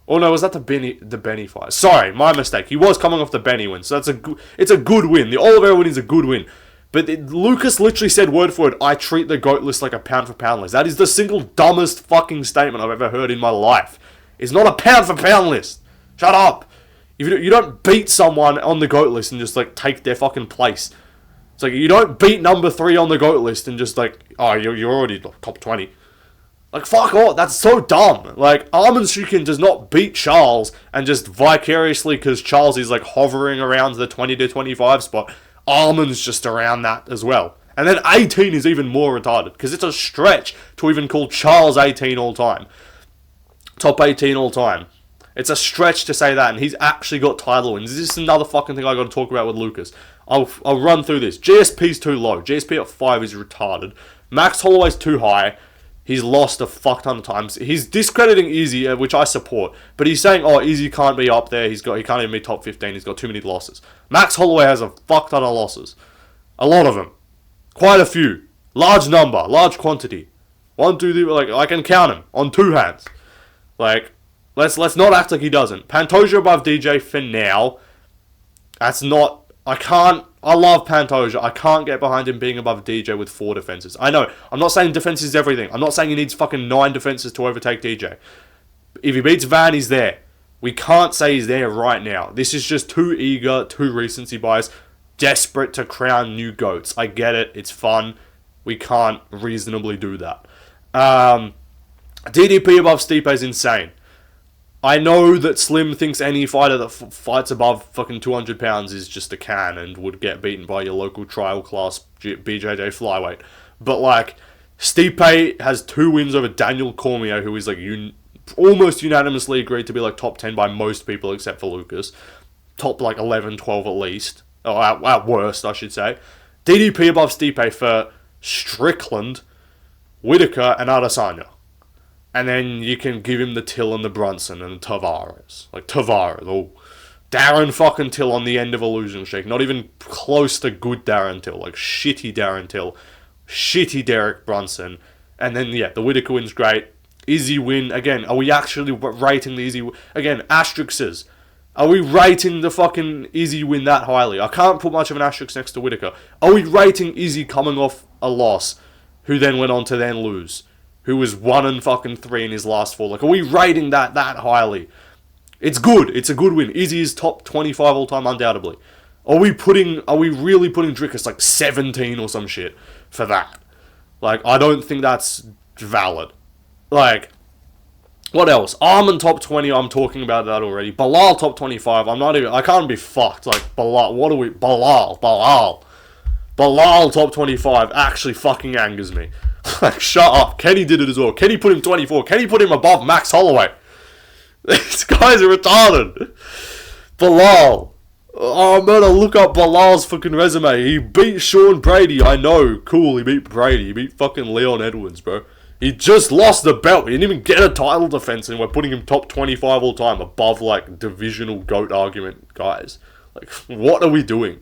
no, was that the Benny fight? Sorry, my mistake. He was coming off the Benny win, so it's a good win. The Oliveira win is a good win. But Lucas literally said word for word, I treat the GOAT list like a pound for pound list. That is the single dumbest fucking statement I've ever heard in my life. It's not a pound for pound list. Shut up. You don't beat someone on the GOAT list and just like take their fucking place. It's like, you don't beat number 3 on the GOAT list and just like, oh, you're already top 20. Like, fuck off, that's so dumb. Like, Arman does not beat Charles and just vicariously, because Charles is like hovering around the 20 to 25 spot, Arman's just around that as well. And then 18 is even more retarded, because it's a stretch to even call Charles 18 all time. Top 18 all time. It's a stretch to say that, and he's actually got title wins. This is another fucking thing I got to talk about with Lucas. I'll run through this. GSP's too low. GSP at 5 is retarded. Max Holloway's too high. He's lost a fuck ton of times. He's discrediting Izzy, which I support. But he's saying, oh, Izzy can't be up there. He can't even be top 15. He's got too many losses. Max Holloway has a fuck ton of losses. A lot of them. Quite a few. Large number. Large quantity. 1, 2, 3, like, I can count them on 2 hands. Like, let's not act like he doesn't. Pantoja above DJ for now. That's not... I love Pantoja. I can't get behind him being above DJ with 4 defenses. I know. I'm not saying defense is everything. I'm not saying he needs fucking 9 defenses to overtake DJ. If he beats Van, he's there. We can't say he's there right now. This is just too eager, too recency bias. desperate to crown new GOATs. I get it. It's fun. We can't reasonably do that. DDP above Stipe is insane. I know that Slim thinks any fighter that fights above fucking 200 pounds is just a can and would get beaten by your local trial class BJJ flyweight. But, like, Stipe has 2 wins over Daniel Cormier, who is, like, almost unanimously agreed to be, like, top 10 by most people except for Lucas. Top, like, 11, 12 at least. Or at worst, I should say. DDP above Stipe for Strickland, Whitaker, and Adesanya. And then you can give him the Till and the Brunson and the Tavares. Like, Tavares. Oh, Darren fucking Till on the end of a losing streak. Not even close to good Darren Till. Like, shitty Darren Till. Shitty Derek Brunson. And then, yeah, the Whitaker win's great. Izzy win. Again, are we actually rating the Izzy win? Again, asterisks. Are we rating the fucking Izzy win that highly? I can't put much of an asterisk next to Whitaker. Are we rating Izzy coming off a loss, who then went on to then lose? Who was 1-3 in his last 4. Like, are we rating that highly? It's good. It's a good win. Izzy is top 25 all time, undoubtedly. Are we really putting Drickus like 17 or some shit for that? Like, I don't think that's valid. Like, what else? Arman top 20, I'm talking about that already. Bilal top 25, I can't be fucked. Like, Bilal top 25 actually fucking angers me. Like, shut up. Kenny did it as well. Kenny put him 24. Kenny put him above Max Holloway. These guys are retarded. Bilal. Oh, I'm gonna look up Bilal's fucking resume. He beat Sean Brady. I know. Cool, he beat Brady. He beat fucking Leon Edwards, bro. He just lost the belt. He didn't even get a title defense, and we're putting him top 25 all time, above, like, divisional GOAT argument guys. Like, what are we doing?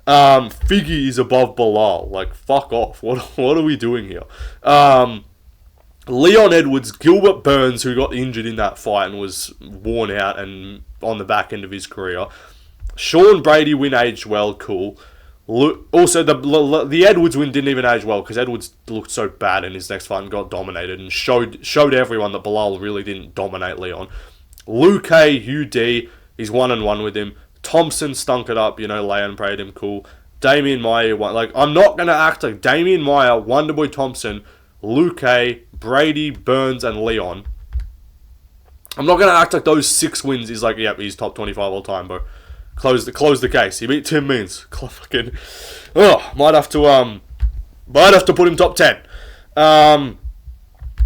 Figgy is above Bilal. Like, fuck off. What are we doing here? Leon Edwards, Gilbert Burns, who got injured in that fight and was worn out and on the back end of his career. Sean Brady win aged well, cool. Also, the Edwards win didn't even age well because Edwards looked so bad in his next fight and got dominated and showed everyone that Bilal really didn't dominate Leon. Luke UD, he's 1-1 with him. Thompson stunk it up, Leon prayed him, cool. Damian Maia won. Like, I'm not going to act like Damian Maia, Wonderboy Thompson, Luke, Brady, Burns, and Leon. I'm not going to act like those 6 wins is like, yep, he's top 25 all time, bro. Close the case. He beat Tim Means. Fucking, might have to put him top 10.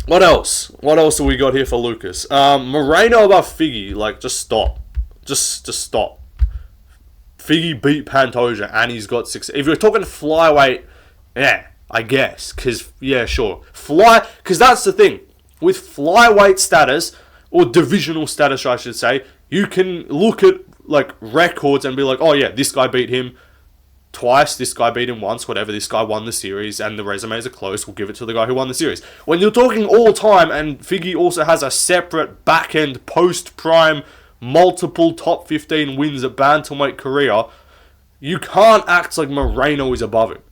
What else? What else have we got here for Lucas? Moreno above Figgy. Like, just stop. Just stop. Figgy beat Pantoja and he's got 6. If you're talking flyweight, yeah, I guess. Because, yeah, sure. Because that's the thing. With flyweight status, or divisional status, I should say, you can look at, like, records and be like, oh, yeah, this guy beat him twice, this guy beat him once, whatever, this guy won the series, and the resumes are close, we'll give it to the guy who won the series. When you're talking all time, and Figgy also has a separate back-end, post-prime, multiple top 15 wins at bantamweight career, you can't act like Moreno is above him.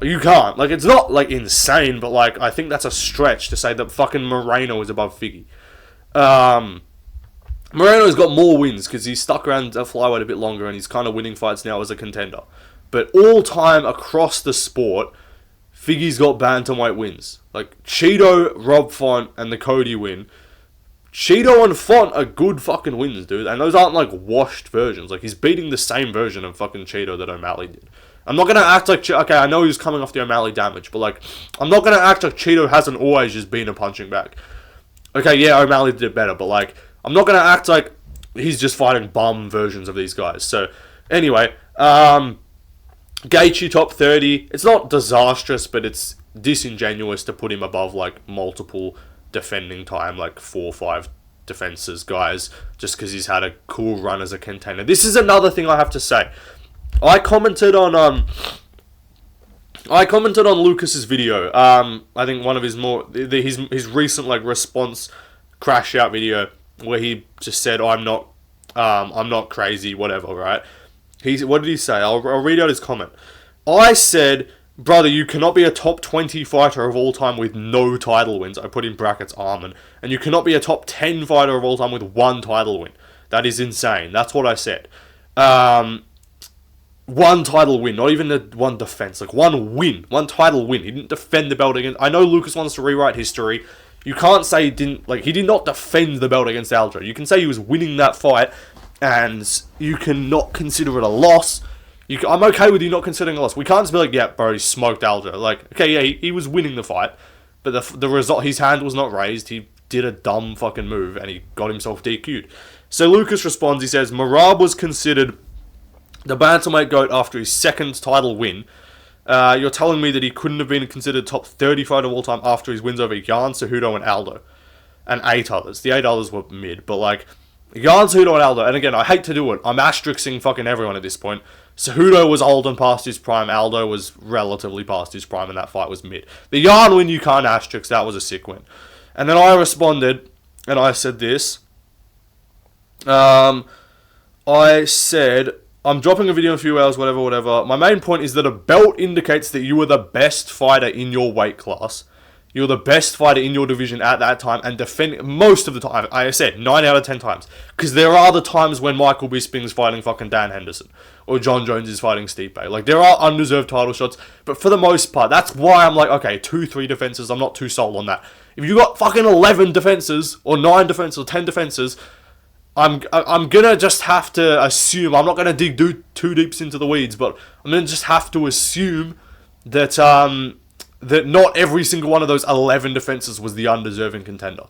You can't. Like, it's not, like, insane, but, like, I think that's a stretch to say that fucking Moreno is above Figgy. Moreno's got more wins because he's stuck around a flyweight a bit longer and he's kind of winning fights now as a contender. But all time across the sport, Figgy's got bantamweight wins. Like, Cheeto, Rob Font, and the Cody win. Cheeto and Font are good fucking wins, dude. And those aren't, like, washed versions. Like, he's beating the same version of fucking Cheeto that O'Malley did. I'm not going to act like... Okay, I know he's coming off the O'Malley damage, but, like, I'm not going to act like Cheeto hasn't always just been a punching bag. Okay, yeah, O'Malley did it better, but, like, I'm not going to act like he's just fighting bum versions of these guys. So, anyway, Gaethje top 30. It's not disastrous, but it's disingenuous to put him above, like, multiple defending time, like 4 or 5 defenses guys, just because he's had a cool run as a contender. This is another thing I have to say. I commented on Lucas's video. I think one of his his recent, like, response crash out video where he just said, I'm not crazy, whatever, right? What did he say? I'll read out his comment. I said, brother, you cannot be a top 20 fighter of all time with no title wins. I put in brackets Arman. And you cannot be a top 10 fighter of all time with 1 title win. That is insane. That's what I said. one title win, not even one defense, like one win, one title win. He didn't defend the belt against. I know Lucas wants to rewrite history. You can't say he didn't, like, he did not defend the belt against Aljo. You can say he was winning that fight, and you cannot consider it a loss. I'm okay with you not considering a loss. We can't just be like, yeah, bro, he smoked Aljo. Like, okay, yeah, he was winning the fight, but the result, his hand was not raised. He did a dumb fucking move, and he got himself DQ'd. So Lucas responds, he says, Merab was considered the bantamweight GOAT after his second title win. You're telling me that he couldn't have been considered top 30 fighter of all time after his wins over Jan, Cejudo, and Aldo. And 8 others. The 8 others were mid, but like, Jan, Cejudo, and Aldo. And again, I hate to do it. I'm asterixing fucking everyone at this point. Cejudo was old and past his prime. Aldo was relatively past his prime, and that fight was mid. The Jan win, you can't asterisk. That was a sick win. And then I responded, and I said this. I said, I'm dropping a video in a few hours, whatever. My main point is that a belt indicates that you were the best fighter in your weight class. You were the best fighter in your division at that time, and defend most of the time. I said 9 out of 10 times, because there are the times when Michael Bisping's fighting fucking Dan Henderson, or John Jones is fighting Stipe. Like, there are undeserved title shots, but for the most part, that's why I'm like, okay, 2-3 defenses. I'm not too sold on that. If you got fucking 11 defenses, or 9 defenses, or 10 defenses, I'm gonna just have to assume, I'm not gonna dig too deep into the weeds, but I'm gonna just have to assume that that not every single one of those 11 defenses was the undeserving contender.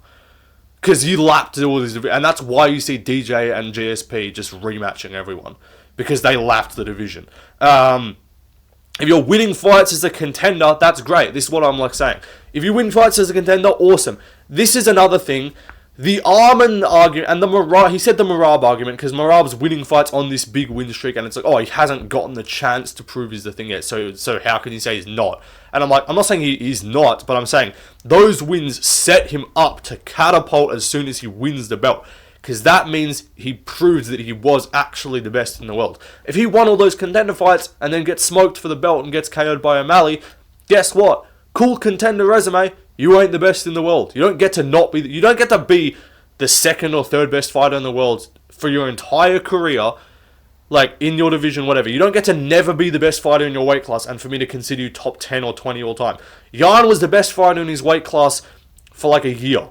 Because you lapped all these, and that's why you see DJ and GSP just rematching everyone. Because they lapped the division. If you're winning fights as a contender, that's great. This is what I'm like saying. If you win fights as a contender, awesome. This is another thing. The Arman argument, and he said the Merab argument, because Merab's winning fights on this big win streak, and it's like, oh, he hasn't gotten the chance to prove he's the thing yet, so how can you say he's not? And I'm like, I'm not saying he's not, but I'm saying those wins set him up to catapult as soon as he wins the belt, because that means he proves that he was actually the best in the world. If he won all those contender fights, and then gets smoked for the belt and gets KO'd by O'Malley, guess what? Cool contender resume. You ain't the best in the world. You don't get to you don't get to be the second or third best fighter in the world for your entire career, like in your division, whatever. You don't get to never be the best fighter in your weight class and for me to consider you top 10 or 20 all time. Jan was the best fighter in his weight class for like a year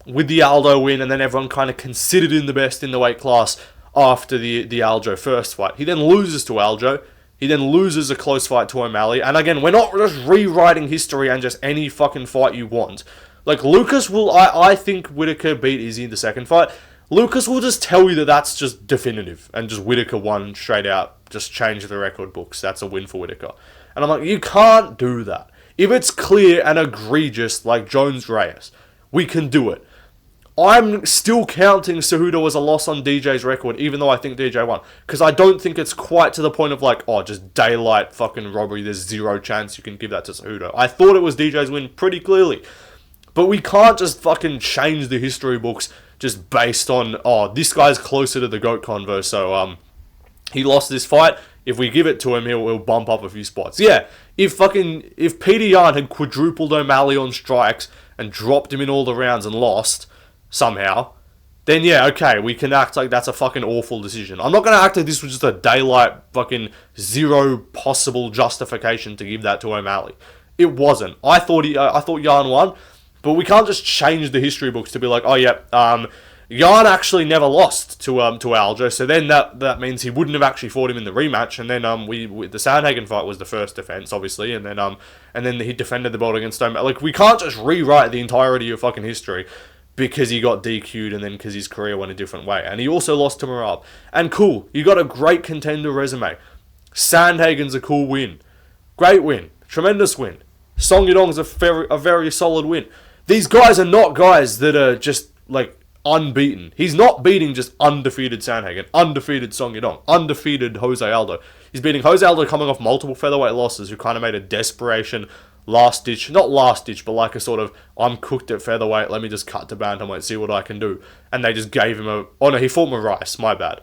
with the Aldo win, and then everyone kind of considered him the best in the weight class after the Aljo first fight. He then loses to Aljo. He then loses a close fight to O'Malley. And again, we're not just rewriting history and just any fucking fight you want. Like, Lucas will... I think Whittaker beat Izzy in the second fight. Lucas will just tell you that that's just definitive. And just Whittaker won straight out. Just change the record books. That's a win for Whittaker. And I'm like, you can't do that. If it's clear and egregious, like Jones-Reyes, we can do it. I'm still counting Cejudo as a loss on DJ's record, even though I think DJ won. Because I don't think it's quite to the point of like, oh, just daylight fucking robbery. There's zero chance you can give that to Cejudo. I thought it was DJ's win pretty clearly. But we can't just fucking change the history books just based on, oh, this guy's closer to the GOAT convo, so he lost this fight. If we give it to him, he'll bump up a few spots. Yeah, if Peter Yan had quadrupled O'Malley on strikes and dropped him in all the rounds and lost somehow, then yeah, okay, we can act like that's a fucking awful decision. I'm not going to act like this was just a daylight fucking zero possible justification to give that to O'Malley. It wasn't. I thought Jan won, but we can't just change the history books to be like, oh yeah, Jan actually never lost to Aljo, so then that means he wouldn't have actually fought him in the rematch, and then the Sandhagen fight was the first defense, obviously, and then he defended the belt against O'Malley. Like, we can't just rewrite the entirety of fucking history because he got DQ'd and then because his career went a different way. And he also lost to Merab. And cool, you got a great contender resume. Sandhagen's a cool win. Great win. Tremendous win. Song Yadong's a very solid win. These guys are not guys that are just, like, unbeaten. He's not beating just undefeated Sandhagen, undefeated Song Yadong, undefeated Jose Aldo. He's beating Jose Aldo coming off multiple featherweight losses who kind of made a desperation not last ditch, but like a sort of, I'm cooked at featherweight, let me just cut to bantamweight, see what I can do. And they just gave him he fought Moraes, my bad.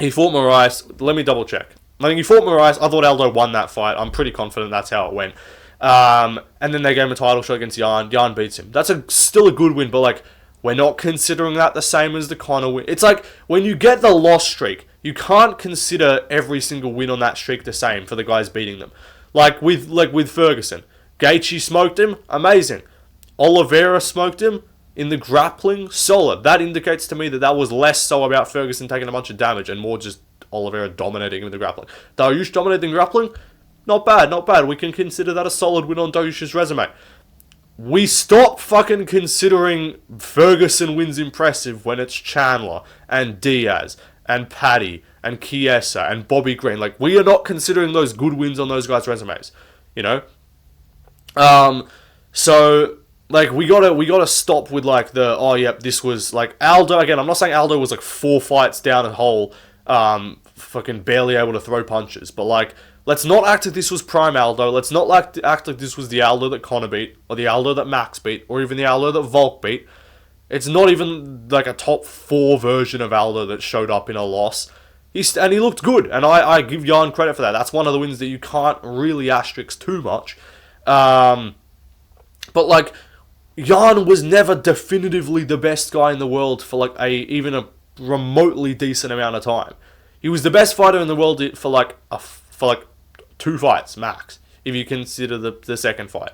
He fought Moraes, let me double check. I think he fought Moraes, I thought Aldo won that fight, I'm pretty confident that's how it went. And then they gave him a title shot against Jan beats him. That's still a good win, but like, we're not considering that the same as the Conor win. It's like, when you get the loss streak, You can't consider every single win on that streak the same for the guys beating them. Like with Ferguson. Gaethje smoked him, amazing. Oliveira smoked him in the grappling, solid. That indicates to me that was less so about Ferguson taking a bunch of damage and more just Oliveira dominating him in the grappling. Dariush dominating grappling, not bad, not bad. We can consider that a solid win on Dariush's resume. We stop fucking considering Ferguson wins impressive when it's Chandler and Diaz and Paddy and Chiesa and Bobby Green. Like, we are not considering those good wins on those guys' resumes, you know? So, like, we gotta stop with, like, this was, like, Aldo, again, I'm not saying Aldo was, like, 4 fights down a hole, fucking barely able to throw punches, but, like, let's not act like this was prime Aldo. Let's not act like this was the Aldo that Conor beat, or the Aldo that Max beat, or even the Aldo that Volk beat. It's not even like a top 4 version of Aldo that showed up in a loss. And he looked good, and I give Jan credit for that. That's one of the wins that you can't really asterisk too much. But like, Jan was never definitively the best guy in the world for like even a remotely decent amount of time. He was the best fighter in the world for like 2 fights max, if you consider the second fight.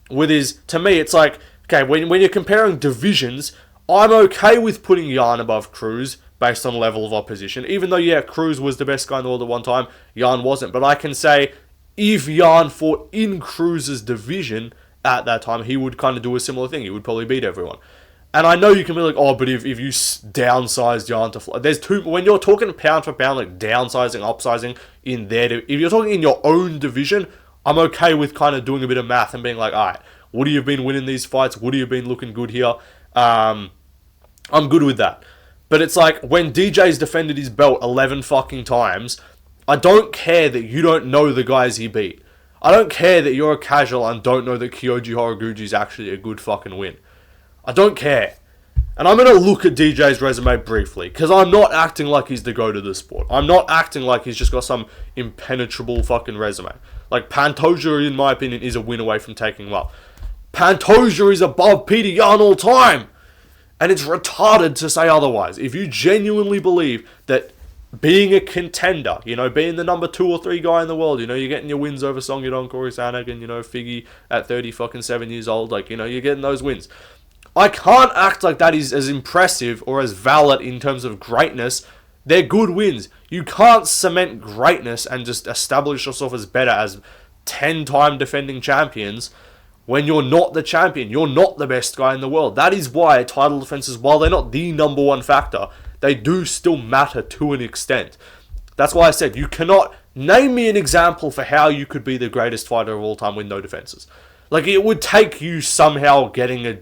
To me, it's like, okay, when you're comparing divisions, I'm okay with putting Jan above Cruz based on level of opposition. Even though, yeah, Cruz was the best guy in the world at one time, Jan wasn't. But I can say, if Jan fought in Cruz's division at that time, he would kind of do a similar thing. He would probably beat everyone. And I know you can be like, oh, but if you downsized Jan to fly, when you're talking pound for pound, like downsizing, upsizing in there, if you're talking in your own division, I'm okay with kind of doing a bit of math and being like, all right, Woody have been winning these fights, Woody have been looking good here. I'm good with that. But it's like, when DJ's defended his belt 11 fucking times, I don't care that you don't know the guys he beat. I don't care that you're a casual and don't know that Kyoji Horiguchi is actually a good fucking win. I don't care. And I'm going to look at DJ's resume briefly, because I'm not acting like he's the GOAT of the sport. I'm not acting like he's just got some impenetrable fucking resume. Like, Pantoja, in my opinion, is a win away from taking him up. Pantoja is above Peter Yan all time. And it's retarded to say otherwise. If you genuinely believe that being a contender, being the number 2 or 3 guy in the world, you're getting your wins over Song Yadong, Corey Sandhagen, Figgy at 7 years old, like, you're getting those wins. I can't act like that is as impressive or as valid in terms of greatness. They're good wins. You can't cement greatness and just establish yourself as better as 10-time defending champions when you're not the champion. You're not the best guy in the world. That is why title defenses, while they're not the number one factor, they do still matter to an extent. That's why I said, you cannot name me an example for how you could be the greatest fighter of all time with no defenses. Like, it would take you somehow getting a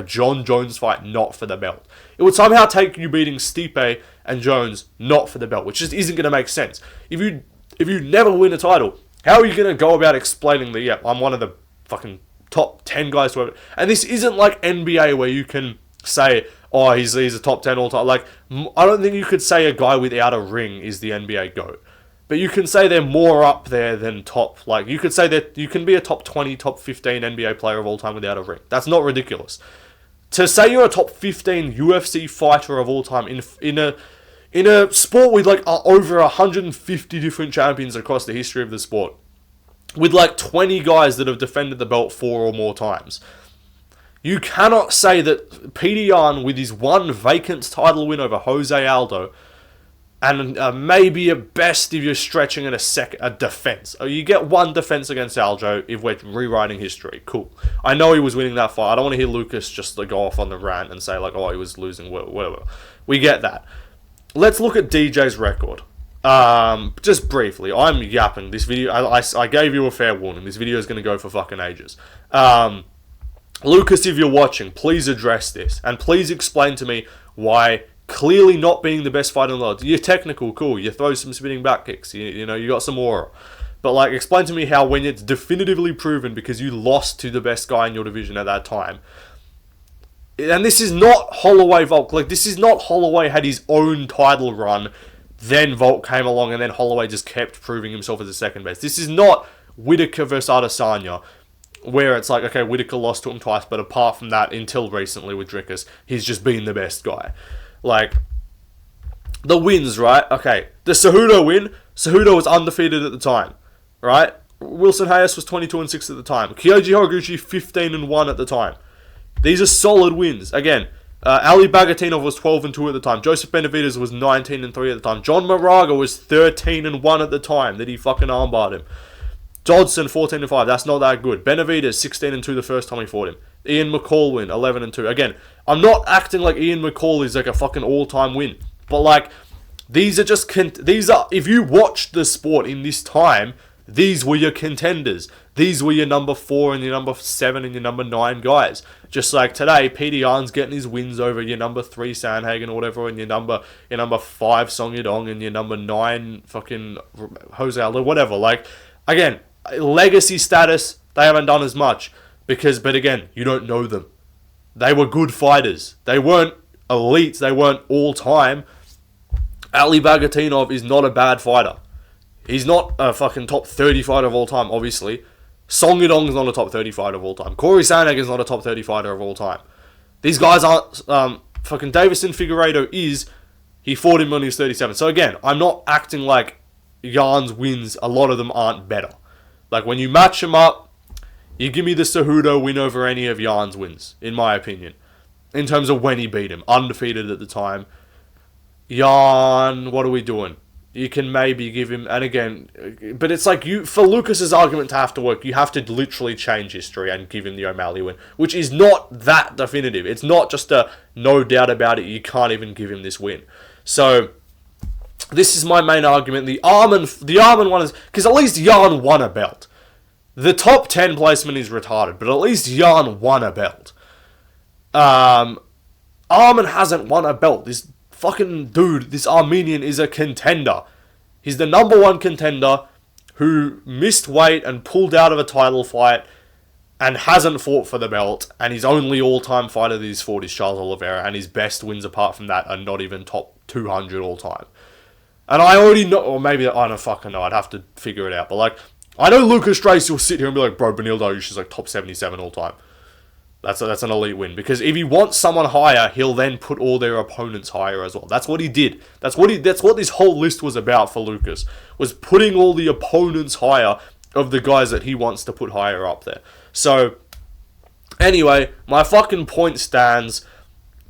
John Jones fight not for the belt. It would somehow take you beating Stipe and Jones not for the belt, which just isn't going to make sense. If you never win a title, how are you going to go about explaining that, yeah, I'm one of the fucking top 10 guys to ever... And this isn't like NBA where you can say, oh, he's a top 10 all time. Like, I don't think you could say a guy without a ring is the NBA GOAT. But you can say they're more up there than top. Like, you could say that you can be a top 20, top 15 NBA player of all time without a ring. That's not ridiculous. To say you're a top 15 UFC fighter of all time in a sport with like over 150 different champions across the history of the sport, with like 20 guys that have defended the belt 4 or more times, you cannot say that Peter Yan, with his one vacant title win over Jose Aldo, and maybe at best if you're stretching at a defense. You get one defense against Aljo if we're rewriting history. Cool. I know he was winning that fight. I don't want to hear Lucas just like go off on the rant and say like, oh, he was losing, whatever. We get that. Let's look at DJ's record. Just briefly. I'm yapping. This video, I gave you a fair warning. This video is going to go for fucking ages. Lucas, if you're watching, please address this. And please explain to me why... Clearly not being the best fighter in the world. You're technical, cool. You throw some spinning back kicks. You got some aura. But, like, explain to me how when it's definitively proven because you lost to the best guy in your division at that time. And this is not Holloway Volk. Like, this is not Holloway had his own title run, then Volk came along, and then Holloway just kept proving himself as a second best. This is not Whittaker versus Adesanya, where it's like, okay, Whittaker lost to him twice, but apart from that, until recently with Drickus, he's just been the best guy. Like, the wins, right? Okay, the Cejudo win. Cejudo was undefeated at the time, right? Wilson Hayes was 22-6 at the time. Kyoji Horiguchi 15-1 at the time. These are solid wins. Again, Ali Bagatinov was 12-2 at the time. Joseph Benavidez was 19-3 at the time. John Moraga was 13-1 at the time that he fucking armbarred him. Dodson 14-5. That's not that good. Benavidez 16-2 the first time he fought him. Ian McCall win 11-2. Again, I'm not acting like Ian McCall is like a fucking all-time win, but like these are just if you watched the sport in this time, these were your contenders. These were your number 4 and your number 7 and your number 9 guys. Just like today, Peter Yan's getting his wins over your number 3 Sandhagen or whatever, and your number 5 Song Yadong and your number 9 fucking Jose Aldo, whatever. Like, again, legacy status, they haven't done as much. But again, you don't know them. They were good fighters. They weren't elites. They weren't all-time. Ali Bagatinov is not a bad fighter. He's not a fucking top 30 fighter of all time, obviously. Song Yadong's not a top 30 fighter of all time. Corey Sandhagen's not a top 30 fighter of all time. These guys aren't... fucking Davison Figueiredo is... He fought him when he was 37. So again, I'm not acting like Jan's wins, a lot of them aren't better. Like, when you match them up, you give me the Cejudo win over any of Jan's wins, in my opinion. In terms of when he beat him. Undefeated at the time. Jan, what are we doing? You can maybe give him, and again, but it's like for Lucas's argument to have to work, you have to literally change history and give him the O'Malley win, which is not that definitive. It's not just a no doubt about it, you can't even give him this win. So, this is my main argument. The Arman one is, because at least Jan won a belt. The top 10 placement is retarded, but at least Jan won a belt. Arman hasn't won a belt. This fucking dude, this Armenian, is a contender. He's the number 1 contender who missed weight and pulled out of a title fight and hasn't fought for the belt, and his only all-time fighter that he's fought is Charles Oliveira, and his best wins apart from that are not even top 200 all-time. And I already know, or maybe, I don't fucking know, I'd have to figure it out, but like, I know Lucas Tracy will sit here and be like, bro, Benil Dariush is like top 77 all-time. That's an elite win. Because if he wants someone higher, he'll then put all their opponents higher as well. That's what he did. That's what this whole list was about for Lucas. Was putting all the opponents higher of the guys that he wants to put higher up there. So, anyway, my fucking point stands.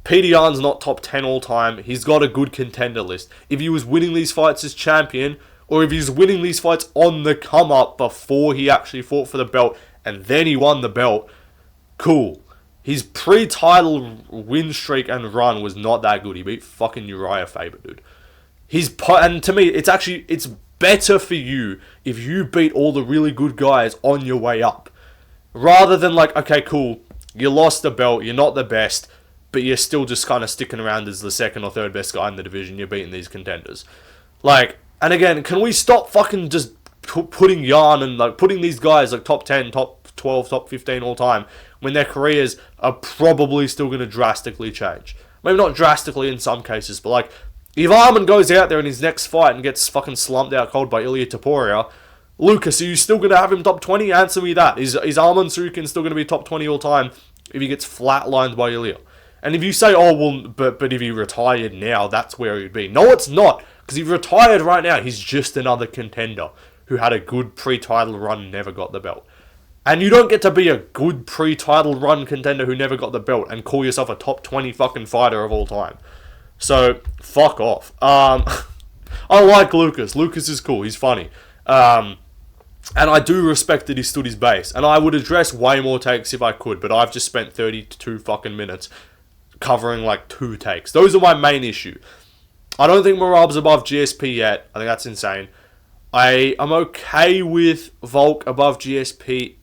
Peter Yan's not top 10 all time. He's got a good contender list. If he was winning these fights as champion, or if he's winning these fights on the come up before he actually fought for the belt, and then he won the belt, cool. His pre-title win streak and run was not that good. He beat fucking Uriah Faber, dude. And to me, it's better for you if you beat all the really good guys on your way up. Rather than like, okay, cool, you lost the belt, you're not the best, but you're still just kind of sticking around as the 2nd or 3rd best guy in the division, you're beating these contenders. Like, and again, can we stop fucking just putting Jan and like putting these guys like top 10, top 12, top 15 all time when their careers are probably still going to drastically change. Maybe not drastically in some cases, but like, if Arman goes out there in his next fight and gets fucking slumped out cold by Ilya Taporia, Lucas, are you still going to have him top 20? Answer me that. Is Arman Tsarukyan still going to be top 20 all time if he gets flatlined by Ilya? And if you say, oh, well, but if he retired now, that's where he'd be. No, it's not. Because if he retired right now, he's just another contender who had a good pre-title run and never got the belt. And you don't get to be a good pre-title run contender who never got the belt and call yourself a top 20 fucking fighter of all time. So, fuck off. I like Lucas. Lucas is cool. He's funny. And I do respect that he stood his base. And I would address way more takes if I could, but I've just spent 32 fucking minutes covering like 2 takes. Those are my main issue. I don't think Merab's above GSP yet. I think that's insane. I am okay with Volk above GSP.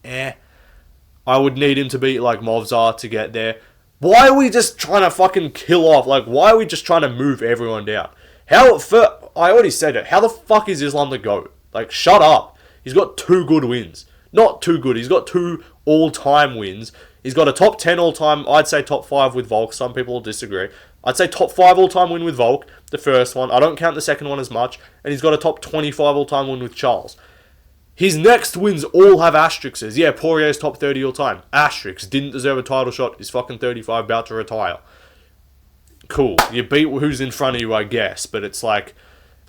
I would need him to beat like Movzar to get there. Why are we just trying to fucking kill off? Like, why are we just trying to move everyone down? I already said it. How the fuck is Islam the GOAT? Like, shut up. He's got 2 good wins. Not too good. He's got 2 all-time wins. He's got a top 10 all-time, I'd say top 5 with Volk. Some people will disagree. I'd say top 5 all-time win with Volk, the first one. I don't count the second one as much. And he's got a top 25 all-time win with Charles. His next wins all have asterisks. Yeah, Poirier's top 30 all-time. Asterisks. Didn't deserve a title shot. He's fucking 35, about to retire. cool. You beat who's in front of you, I guess. But it's like,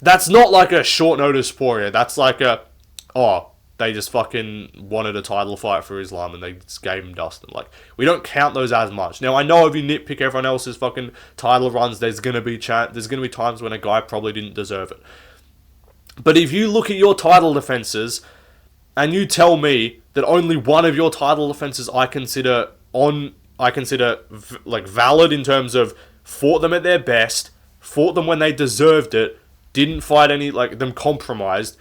that's not like a short notice Poirier. That's like they just fucking wanted a title fight for Islam and they just gave him Dustin. Like, we don't count those as much. Now, I know if you nitpick everyone else's fucking title runs, there's gonna be times when a guy probably didn't deserve it. But if you look at your title defenses and you tell me that only one of your title defenses I consider valid in terms of fought them at their best, fought them when they deserved it, didn't fight any them compromised.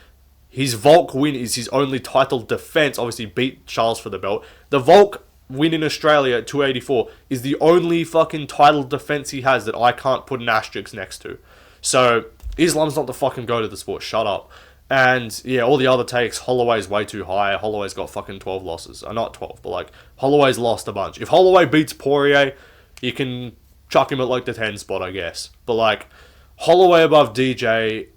His Volk win is his only title defense. Obviously beat Charles for the belt. The Volk win in Australia at 284 is the only fucking title defense he has that I can't put an asterisk next to. So Islam's not the fucking go to the sport. Shut up. And yeah, all the other takes, Holloway's way too high. Holloway's got fucking 12 losses. Not 12, but Holloway's lost a bunch. If Holloway beats Poirier, you can chuck him at the 10 spot, I guess. But Holloway above DJ,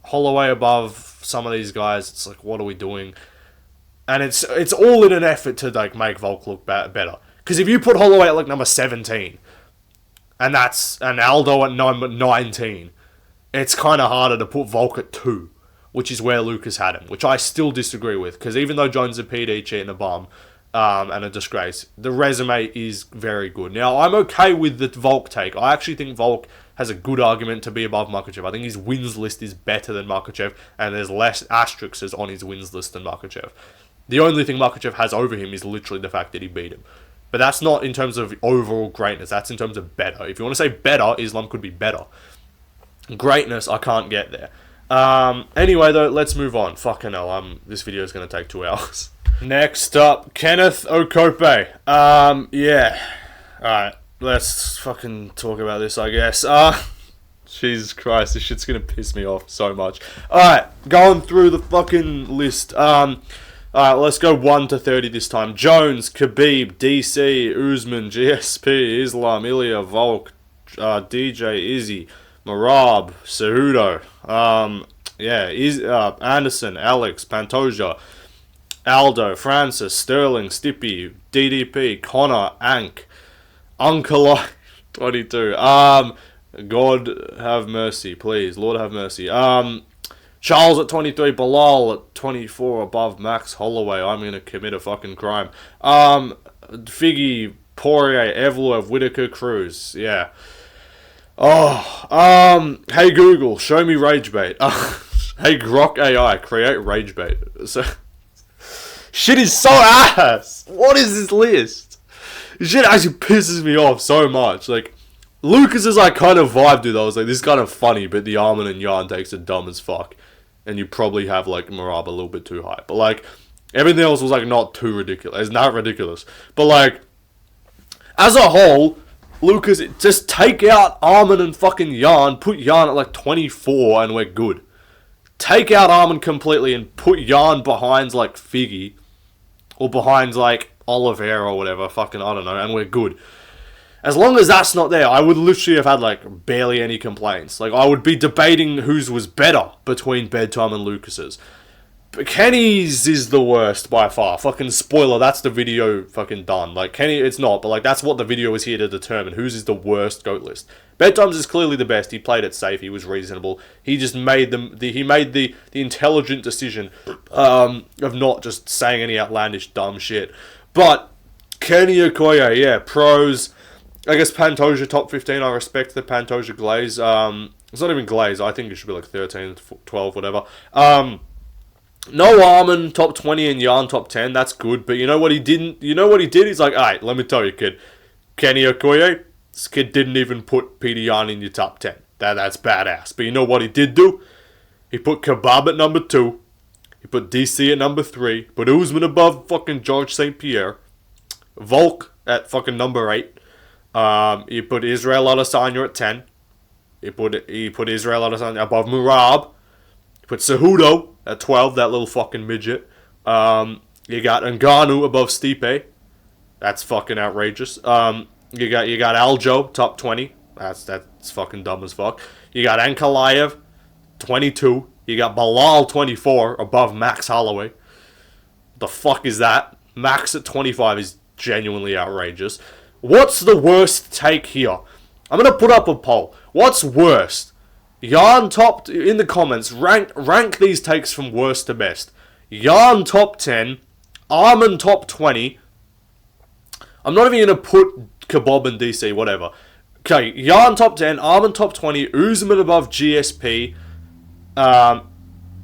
Holloway above some of these guys, it's what are we doing? And it's all in an effort to make Volk look better. Because if you put Holloway at number 17, and Aldo at number 19, it's kind of harder to put Volk at 2, which is where Lucas had him, which I still disagree with, because even though Jones and PD cheating a bum, and a disgrace, the resume is very good. Now, I'm okay with the Volk take. I actually think Volk has a good argument to be above Makhachev. I think his wins list is better than Makhachev, and there's less asterisks on his wins list than Makhachev. The only thing Makhachev has over him is literally the fact that he beat him. But that's not in terms of overall greatness, that's in terms of better. If you want to say better, Islam could be better. Greatness, I can't get there. Anyway, though, let's move on. Fucking hell, this video is going to take 2 hours. Next up, Kenneth Okoye. Yeah. Alright, let's fucking talk about this, I guess. Jesus Christ, this shit's gonna piss me off so much. Alright, going through the fucking list. Alright, let's go 1 to 30 this time. Jones, Khabib, DC, Usman, GSP, Islam, Ilya, Volk, DJ, Izzy, Marab, Cejudo, Anderson, Alex, Pantoja, Aldo, Francis, Sterling, Stippy, DDP, Connor, Ank, Uncle 22. God have mercy, please. Lord have mercy. Charles at 23, Bilal at 24, above Max Holloway. I'm gonna commit a fucking crime. Figgy, Poirier, Evloev, Whitaker, Cruz. Yeah. Hey Google, show me rage bait. Hey Grok AI, create rage bait. So. Shit is so ass! What is this list? This shit actually pisses me off so much. Lucas's kind of vibe, dude. I was this is kind of funny, but the Armin and Yarn takes are dumb as fuck. And you probably have, Marab a little bit too high. But, everything else was, not too ridiculous. It's not ridiculous. But, as a whole, Lucas, just take out Armin and fucking Yarn, put Yarn at, 24, and we're good. Take out Armin completely and put Yarn behind, Figgy. Or behind, Oliveira or whatever, fucking, I don't know, and we're good. As long as that's not there, I would literally have had, barely any complaints. I would be debating whose was better between Bedtime and Lucas's. But Kenny's is the worst by far. Fucking spoiler, that's the video fucking done. Kenny, it's not, but, that's what the video is here to determine. Whose is the worst GOAT list. Bedtimes is clearly the best. He played it safe. He was reasonable. He just made the intelligent decision of not just saying any outlandish dumb shit. But Kenny Okoye, yeah, pros. I guess Pantoja top 15. I respect the Pantoja glaze. It's not even glaze. I think it should be 13, 12, whatever. No Armin top 20 and Yarn top 10. That's good. But you know what he didn't? You know what he did? He's alright, let me tell you, kid. Kenny Okoye, this kid didn't even put Peter Yarn in your top 10. That's badass. But you know what he did do? He put Kebab at number 2. He put DC at number 3. Put Usman above fucking George St. Pierre. Volk at fucking number 8. He put Israel Adesanya at 10. He put Israel Adesanya above Murab. He put Cejudo at 12, that little fucking midget. You got Ngannou above Stipe. That's fucking outrageous. You got Aljo, top 20. That's fucking dumb as fuck. You got Ankalaev, 22. You got Bilal, 24, above Max Holloway. The fuck is that? Max at 25 is genuinely outrageous. What's the worst take here? I'm going to put up a poll. What's worst? Yarn top... In the comments, rank these takes from worst to best. Yarn top 10. Armin top 20. I'm not even going to put Kebab and DC, whatever. Okay, Yarn top 10. Armin top 20. Usman above GSP.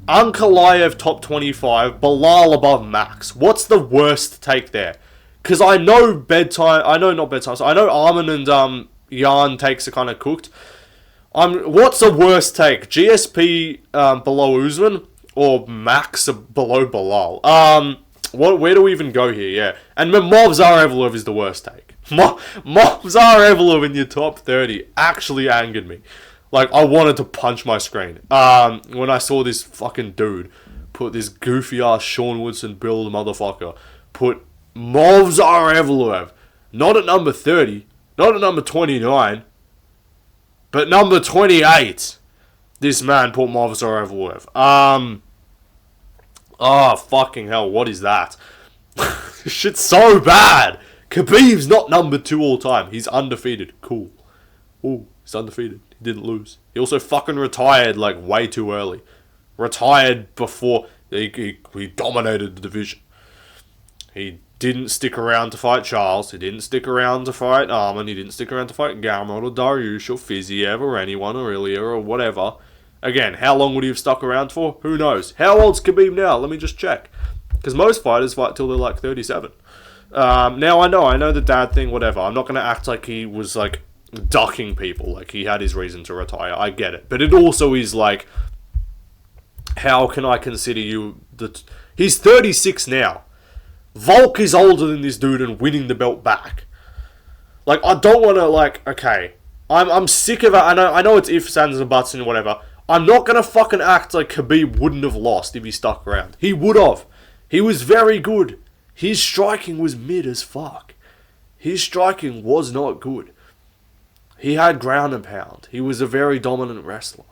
Ankalaev top 25. Bilal above Max. What's the worst take there? Because I know Bedtime... I know not Bedtime. So I know Armin and Yarn takes are kind of cooked. What's the worst take? GSP below Usman or Max below Bilal? Where do we even go here? Yeah, and Movzar Evlov is the worst take. Movzar Evlov in your top 30 actually angered me. Like, I wanted to punch my screen. When I saw this fucking dude put this goofy ass Sean Woodson build motherfucker put Movzar Evlov not at number 30, not at number 29. But number 28, this man put Movzar Evlov. Oh, fucking hell, what is that? This shit's so bad. Khabib's not number 2 all time. He's undefeated. Cool. Ooh, he's undefeated. He didn't lose. He also fucking retired, like, way too early. Retired before he dominated the division. He didn't stick around to fight Charles. He didn't stick around to fight Armin. He didn't stick around to fight Gamrot or Dariush or Fiziev or anyone or Ilya or whatever. Again, how long would he have stuck around for? Who knows? How old's Khabib now? Let me just check. Because most fighters fight till they're like 37. Now I know the dad thing, whatever. I'm not going to act like he was like ducking people. Like he had his reason to retire. I get it. But it also is like, how can I consider you... He's 36 now. Volk is older than this dude and winning the belt back. Like, I don't want to, like, okay. I'm sick of it. I know it's ifs, ands, and buts and whatever. I'm not going to fucking act like Khabib wouldn't have lost if he stuck around. He would have. He was very good. His striking was mid as fuck. His striking was not good. He had ground and pound. He was a very dominant wrestler.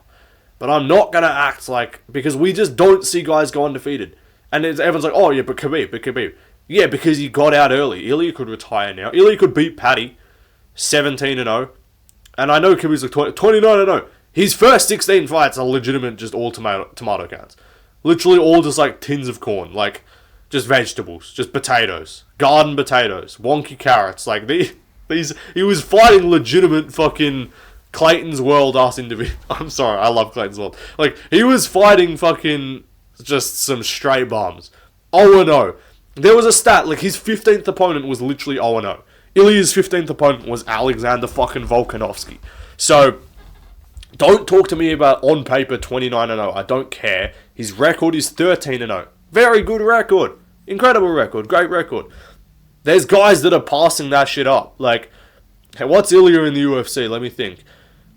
But I'm not going to act like... Because we just don't see guys go undefeated. And everyone's like, oh yeah, but Khabib. Yeah, because he got out early. Ilya could retire now. Ilya could beat Paddy 17-0. And I know Khabib's like 29-0. His first 16 fights are legitimate, just all tomato cans. Literally all just like tins of corn. Like, just vegetables. Just potatoes. Garden potatoes. Wonky carrots. Like, these... He was fighting legitimate fucking Clayton's World ass individual. I'm sorry, I love Clayton's World. Like, he was fighting fucking just some straight bombs. 0-0. There was a stat, like, his 15th opponent was literally 0-0. Ilya's 15th opponent was Alexander fucking Volkanovski. So, don't talk to me about, on paper, 29-0. I don't care. His record is 13-0. Very good record. Incredible record. Great record. There's guys that are passing that shit up. Like, hey, what's Ilya in the UFC? Let me think.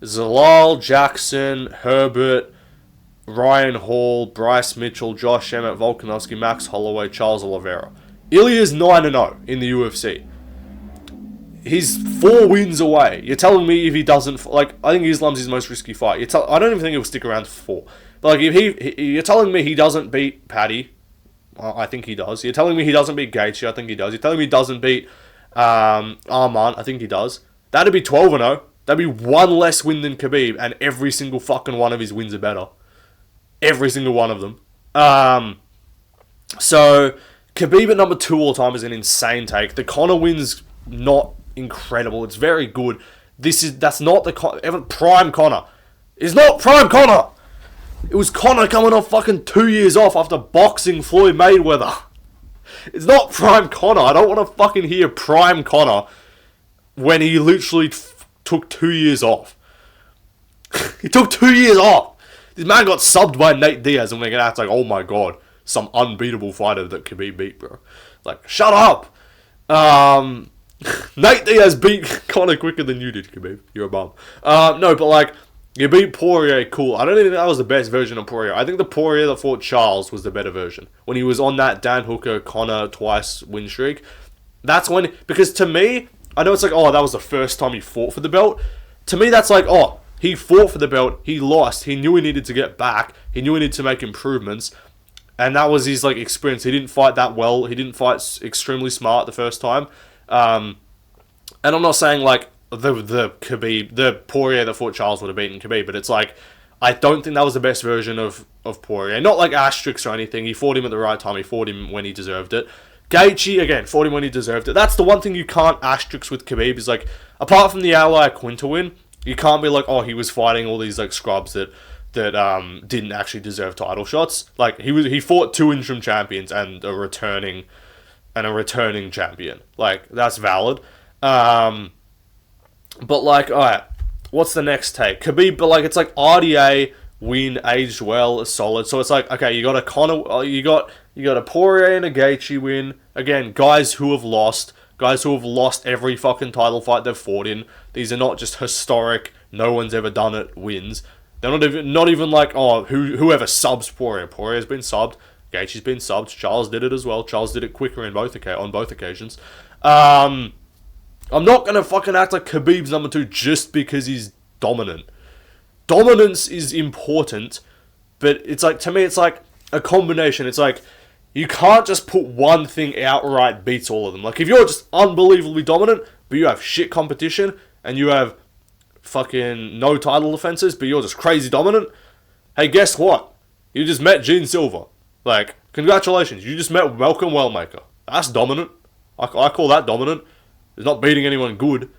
Zalal, Jackson, Herbert, Ryan Hall, Bryce Mitchell, Josh Emmett, Volkanovski, Max Holloway, Charles Oliveira. Ilya's 9-0 in the UFC. He's 4 wins away. You're telling me if he doesn't... Like, I think Islam's his most risky fight. I don't even think he'll stick around for 4. But, like, if you're telling me he doesn't beat Paddy... Well, I think he does. You're telling me he doesn't beat Gaethje? I think he does. You're telling me he doesn't beat Arman? I think he does. That'd be 12-0. That'd be 1 less win than Khabib, and every single fucking one of his wins are better. Every single one of them. So, Khabib at number 2 all time is an insane take. The Conor win's not incredible. It's very good. That's not the prime Conor. It's not prime Conor. It was Conor coming off fucking 2 years off after boxing Floyd Mayweather. It's not prime Conor. I don't want to fucking hear prime Conor when he literally took 2 years off. He took 2 years off. This man got subbed by Nate Diaz, and we're gonna act like, oh my god, some unbeatable fighter that Khabib beat, bro. Like, shut up. Nate Diaz beat Conor quicker than you did, Khabib. You're a bum. No, but like, you beat Poirier, cool. I don't even think that was the best version of Poirier. I think the Poirier that fought Charles was the better version. When he was on that Dan Hooker, Conor twice win streak. That's when, because to me, I know it's like, oh, that was the first time he fought for the belt. To me, that's like, oh, he fought for the belt, he lost, he knew he needed to get back, he knew he needed to make improvements, and that was his like experience. He didn't fight that well, he didn't fight extremely smart the first time, and I'm not saying like the Khabib, the Poirier that fought Charles would have beaten Khabib, but it's like, I don't think that was the best version of Poirier. Not like asterisks or anything. He fought him at the right time. He fought him when he deserved it. Gaethje, again, fought him when he deserved it. That's the one thing you can't asterisk with Khabib, is like, apart from the Ally Quinta win, you can't be like, oh, he was fighting all these like scrubs that didn't actually deserve title shots. Like, he fought 2 interim champions and a returning champion. Like, that's valid. But like, alright, what's the next take? Khabib, but like, it's like RDA win, aged well, solid. So it's like, okay, you got a Conor, you got a Poirier and a Gaethje win. Again, guys who have lost every fucking title fight they've fought in. These are not just historic, no one's ever done it wins. They're not even like, oh, whoever subs Poirier. Poirier's been subbed. Gaethje's been subbed. Charles did it as well. Charles did it quicker on both occasions. I'm not gonna fucking act like Khabib's number 2 just because he's dominant. Dominance is important, but it's like, to me, it's like a combination. It's like, you can't just put one thing outright beats all of them. Like, if you're just unbelievably dominant, but you have shit competition, and you have fucking no title defenses, but you're just crazy dominant, hey, guess what? You just met Gene Silver. Like, congratulations, you just met Malcolm Wellmaker. That's dominant. I call that dominant. It's not beating anyone good.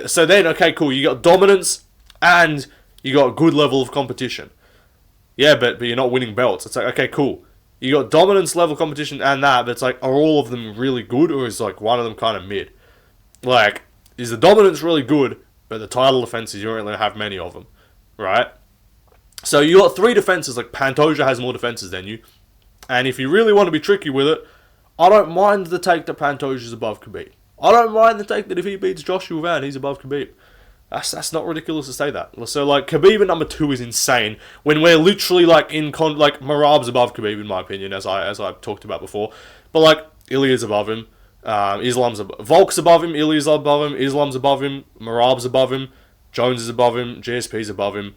So then, okay, cool, you got dominance, and you got a good level of competition. Yeah, but you're not winning belts. It's like, okay, cool. You got dominance level competition and that, but it's like, are all of them really good, or is like one of them kind of mid? Like, is the dominance really good, but the title defenses, you don't really have many of them, right? So you got 3 defenses, like Pantoja has more defenses than you, and if you really want to be tricky with it, I don't mind the take that Pantoja's above Khabib. I don't mind the take that if he beats Joshua Van, he's above Khabib. That's not ridiculous to say that. So, like, Khabib at number 2 is insane, when we're literally, like, Merab's above Khabib, in my opinion, as I talked about before. But, like, Ilya's above him, Volk's above him, Ilya's above him, Islam's above him, Merab's above him, Jones is above him, GSP's above him.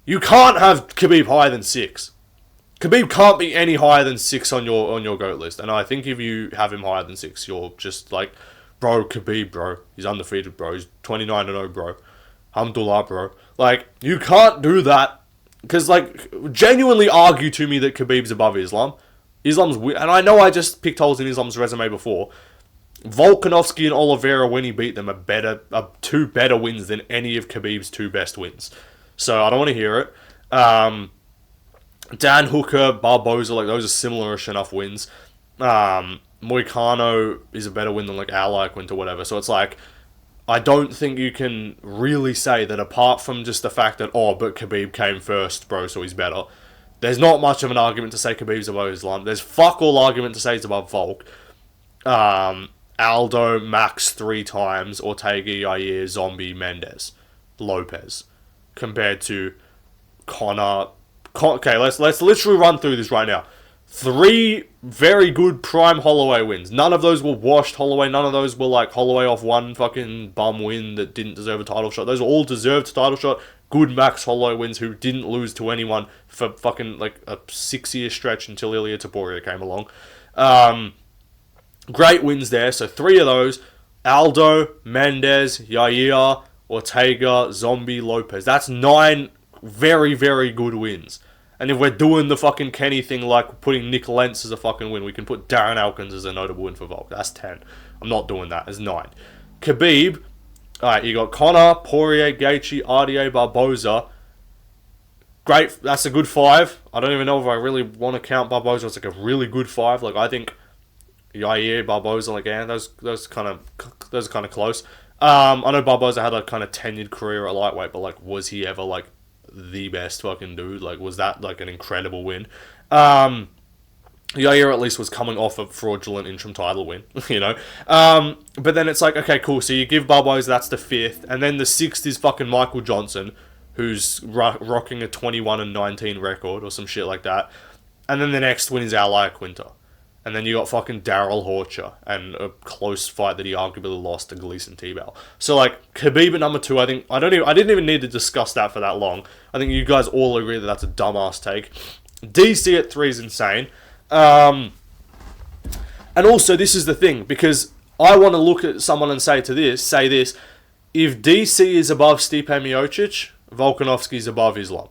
You can't have Khabib higher than 6. Khabib can't be any higher than 6 on your GOAT list, and I think if you have him higher than 6, you're just, like, bro, Khabib, bro. He's undefeated, bro. He's 29-0, bro. Alhamdulillah, bro. Like, you can't do that. Because, like, genuinely argue to me that Khabib's above Islam. Islam's and I know I just picked holes in Islam's resume before. Volkanovski and Oliveira, when he beat them, are 2 better wins than any of Khabib's 2 best wins. So, I don't want to hear it. Dan Hooker, Barboza, like, those are similar-ish enough wins. Moicano is a better win than, like, Ally Quinta or whatever. So, it's like, I don't think you can really say that, apart from just the fact that, oh, but Khabib came first, bro, so he's better. There's not much of an argument to say Khabib's above Islam. There's fuck all argument to say he's above Volk. Aldo, Max 3 times, Ortega, Yair, Zombie, Mendez, Lopez. Compared to Conor. Okay, let's literally run through this right now. 3 very good prime Holloway wins. None of those were washed Holloway. None of those were like Holloway off one fucking bum win that didn't deserve a title shot. Those were all deserved title shot. Good Max Holloway wins who didn't lose to anyone for fucking like a 6-year stretch until Ilia Topuria came along. Great wins there. So 3 of those. Aldo, Mendez, Yair, Ortega, Zombie, Lopez. That's 9 very, very good wins. And if we're doing the fucking Kenny thing, like putting Nick Lentz as a fucking win, we can put Darren Elkins as a notable win for Volk. That's 10. I'm not doing that. It's 9. Khabib, alright, you got Conor, Poirier, Gaethje, RDA, Barboza. Great, that's a good 5. I don't even know if I really want to count Barboza as like a really good 5. Like, I think Yair, Barboza, like, yeah, those are kind of close. I know Barboza had a kind of tenured career at lightweight, but like, was he ever like the best fucking dude? Like, was that like an incredible win? Yair at least was coming off a fraudulent interim title win, you know? But then it's like, okay, cool, so you give Barboza, that's the 5th, and then the 6th is fucking Michael Johnson, who's rocking a 21-19 record or some shit like that. And then the next win is Ally Quinta. And then you got fucking Daryl Horcher and a close fight that he arguably lost to Gleason Tebow. So like, Khabib at number 2, I didn't even need to discuss that for that long. I think you guys all agree that that's a dumbass take. DC at 3 is insane. And also, this is the thing, because I want to look at someone and say this, if DC is above Stipe Miocic, Volkanovski is above Islam.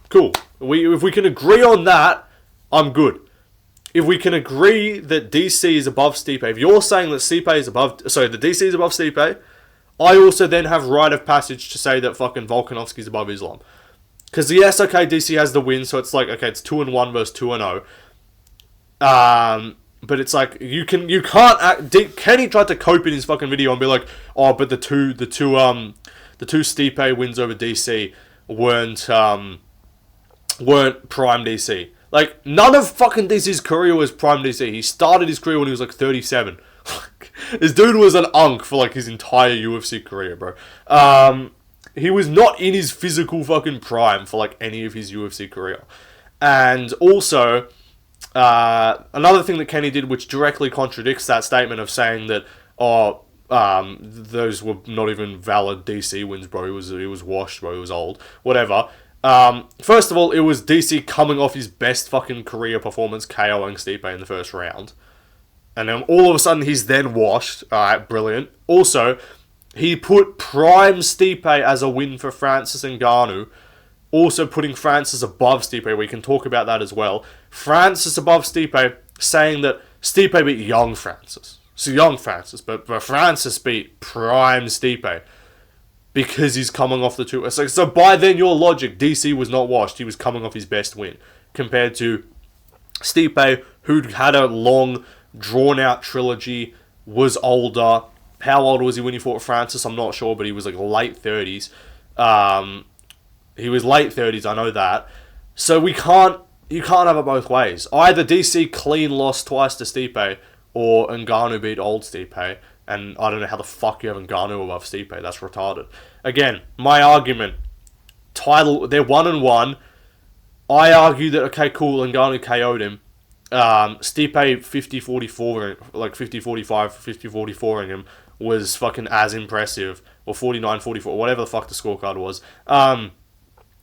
Cool. If we can agree on that, I'm good. If we can agree that DC is above Stipe, if you're saying that Stipe is above, sorry, the DC is above Stipe, I also then have rite of passage to say that fucking Volkanovski is above Islam. Because yes, okay, DC has the win, so it's like, okay, it's 2-1 versus 2-0. But it's like you can't act. Kenny tried to cope in his fucking video and be like, oh, but the two Stipe wins over DC weren't prime DC. Like, none of fucking DC's career was prime DC. He started his career when he was like 37. This dude was an unk for like his entire UFC career, bro. He was not in his physical fucking prime for like any of his UFC career. And also, another thing that Kenny did, which directly contradicts that statement of saying that, those were not even valid DC wins, bro. He was washed, bro. He was old. Whatever. First of all, it was DC coming off his best fucking career performance, KOing Stipe in the first round. And then all of a sudden, he's then washed. Alright, brilliant. Also, he put prime Stipe as a win for Francis Ngannou. Also putting Francis above Stipe. We can talk about that as well. Francis above Stipe, saying that Stipe beat young Francis. So young Francis, but Francis beat prime Stipe. Because he's coming off the two. So by then, your logic, DC was not washed. He was coming off his best win. Compared to Stipe, who'd had a long, drawn-out trilogy, was older. How old was he when he fought Francis? I'm not sure, but he was like late 30s. He was late 30s, I know that. So you can't have it both ways. Either DC clean lost twice to Stipe, or Ngannou beat old Stipe. And I don't know how the fuck you have Ngannou above Stipe. That's retarded. Again, my argument. Title, they're 1-1. I argue that, okay, cool, Ngannou KO'd him. Stipe 50-44, like 50-45, 50-44ing him was fucking as impressive. Or 49-44, whatever the fuck the scorecard was.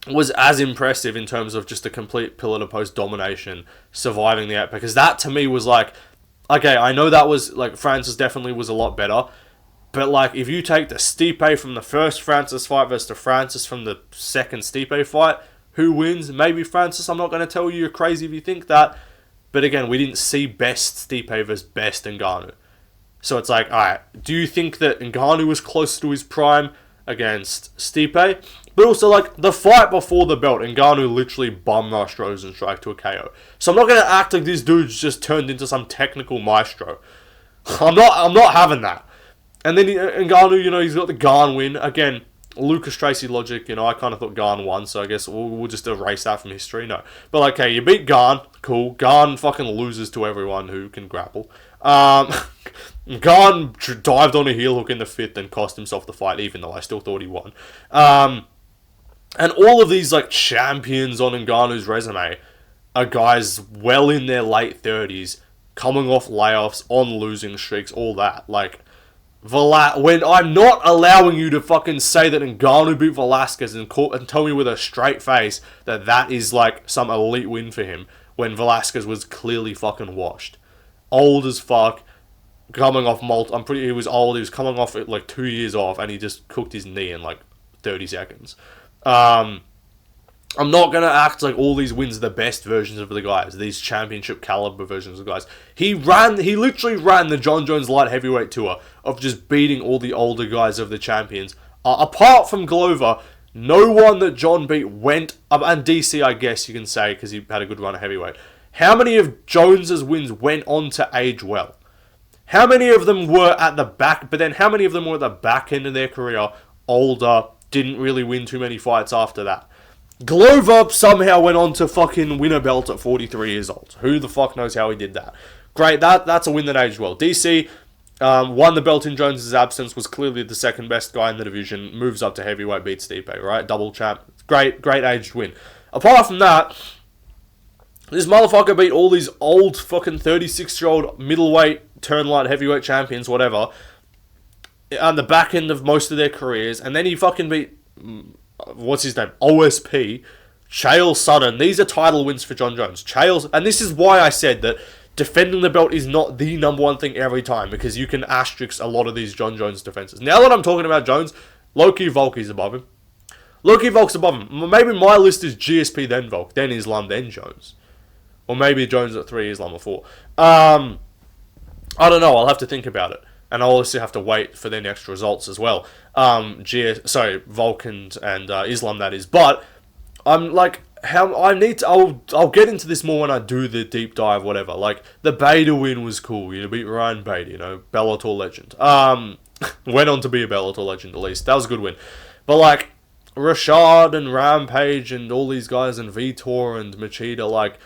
Was as impressive in terms of just a complete pillar-to-post domination, surviving the outback. Because that, to me, was like... Okay, I know that was, like, Francis definitely was a lot better. But, like, if you take the Stipe from the first Francis fight versus the Francis from the second Stipe fight, who wins? Maybe Francis. I'm not going to tell you you're crazy if you think that. But, again, we didn't see best Stipe versus best Ngannou. So it's like, alright, do you think that Ngannou was close to his prime against Stipe? But also, like, the fight before the belt, Ngannou literally bum-rushed Rozenstruik to a KO. So I'm not going to act like this dude's just turned into some technical maestro. I'm not having that. And then Ngannou, you know, he's got the Garn win. Again, Lucas Tracy logic, you know, I kind of thought Garn won, so I guess we'll just erase that from history. No. But, like, okay, you beat Garn. Cool. Garn fucking loses to everyone who can grapple. Garn dived on a heel hook in the fifth and cost himself the fight, even though I still thought he won. And all of these, like, champions on Ngannou's resume are guys well in their late 30s, coming off layoffs, on losing streaks, all that. Like, when I'm not allowing you to fucking say that Ngannou beat Velasquez and tell me with a straight face that is, like, some elite win for him, when Velasquez was clearly fucking washed. Old as fuck, coming off he was old, he was coming off it, like, 2 years off, and he just cooked his knee in, like, 30 seconds. I'm not going to act like all these wins are the best versions of the guys, these championship caliber versions of the guys. He literally ran the John Jones light heavyweight tour of just beating all the older guys of the champions. Apart from Glover, no one that John beat went, and DC I guess you can say, because he had a good run of heavyweight. How many of Jones's wins went on to age well? How many of them were at the back, but then how many of them were at the back end of their career, older, didn't really win too many fights after that? Glover somehow went on to fucking win a belt at 43 years old. Who the fuck knows how he did that? Great, that's a win that aged well. DC won the belt in Jones's absence, was clearly the second best guy in the division, moves up to heavyweight, beats Stipe, right? Double champ. Great aged win. Apart from that, this motherfucker beat all these old fucking 36-year-old middleweight, turn light heavyweight champions, whatever, on the back end of most of their careers, and then he fucking beat, what's his name, OSP, Chael Sonnen. These are title wins for John Jones. And this is why I said that defending the belt is not the number one thing every time, because you can asterisk a lot of these John Jones defenses. Now that I'm talking about Jones, low-key Volky's above him. Low-key Volk's above him. Maybe my list is GSP, then Volk, then Islam, then Jones. Or maybe Jones at 3, Islam at 4. I don't know, I'll have to think about it. And I'll also have to wait for their next results as well. Volk and Islam, that is. But I'm like, I'll get into this more when I do the deep dive, whatever. Like, the Beta win was cool. Beat Ryan Beta, Bellator legend. Went on to be a Bellator legend, at least. That was a good win. But, like, Rashad and Rampage and all these guys and Vitor and Machida, like,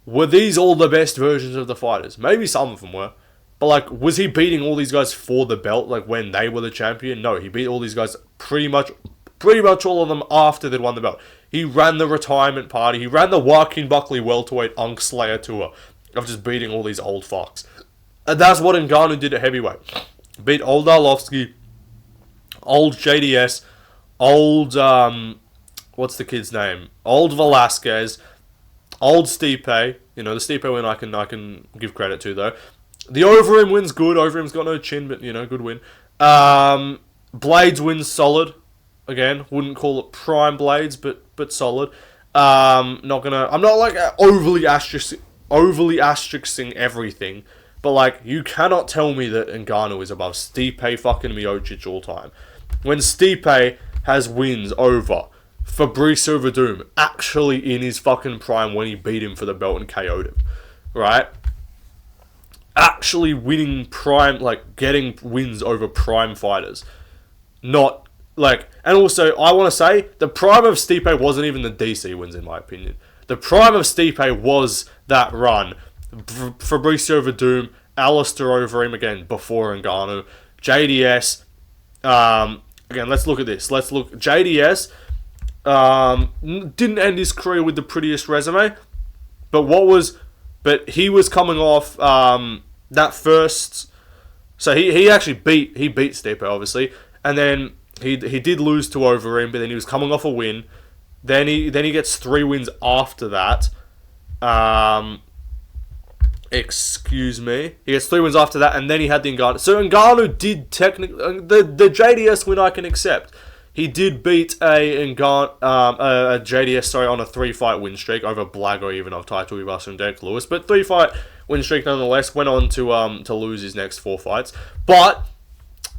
were these all the best versions of the fighters? Maybe some of them were. But, like, was he beating all these guys for the belt, like, when they were the champion? No, he beat all these guys pretty much all of them after they'd won the belt. He ran the retirement party. He ran the Joaquin Buckley welterweight Unk Slayer tour of just beating all these old fucks. And that's what Ngannou did at heavyweight. Beat old Arlovsky, old JDS, old, what's the kid's name? Old Velasquez, old Stipe. The Stipe win I can give credit to, though. The Overeem win's good. Overeem's got no chin, but, good win. Blades win's solid. Again, wouldn't call it prime Blades, but solid. I'm not like overly asterisking everything, but, like, you cannot tell me that Ngannou is above Stipe fucking Miocic all time. When Stipe has wins over Fabrice Verdum, actually in his fucking prime when he beat him for the belt and KO'd him, right? Actually winning prime, like, getting wins over prime fighters. Not, like, and also, I want to say, the prime of Stipe wasn't even the DC wins, in my opinion. The prime of Stipe was that run. Fabricio Verdum, Alistair Overeem again, before Ngannou. JDS, again, let's look at this. JDS, didn't end his career with the prettiest resume, but he was coming off, that first, so he actually beat Stipe, obviously, and then he did lose to Overeem, but then he was coming off a win. Then he gets 3 wins after that. Excuse me. He gets 3 wins after that, and then he had the Ngannou. So Ngannou did technically the JDS win I can accept. He did beat a JDS on a 3-fight win streak over Blago, even of Tai Tuivasa and Derek Lewis, but 3-fight win streak nonetheless. Went on to lose his next 4 fights, but.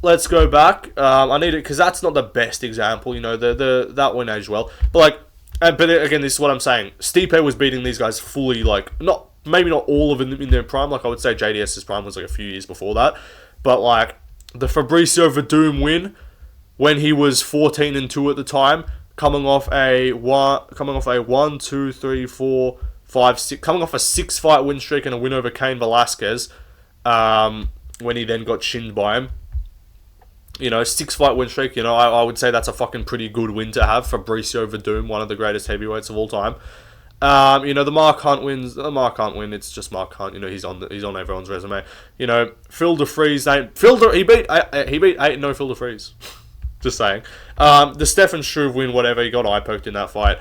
Let's go back. I need it because that's not the best example. That win aged well, but again, this is what I'm saying. Stipe was beating these guys fully, like maybe not all of them in their prime. Like I would say, JDS's prime was like a few years before that, but like the Fabricio Verdum win when he was 14-2 at the time, coming off a 1, 2, 3, 4, 5, 6, coming off a 6-fight win streak and a win over Cain Velasquez, when he then got shinned by him. 6-fight win streak, I would say that's a fucking pretty good win to have. Fabricio Verdum, one of the greatest heavyweights of all time. The Mark Hunt wins. The Mark Hunt win, it's just Mark Hunt. He's on everyone's resume. Phil DeFries, he beat 8-0 Phil DeFries. Just saying. The Stefan Struve win, whatever, he got eye poked in that fight.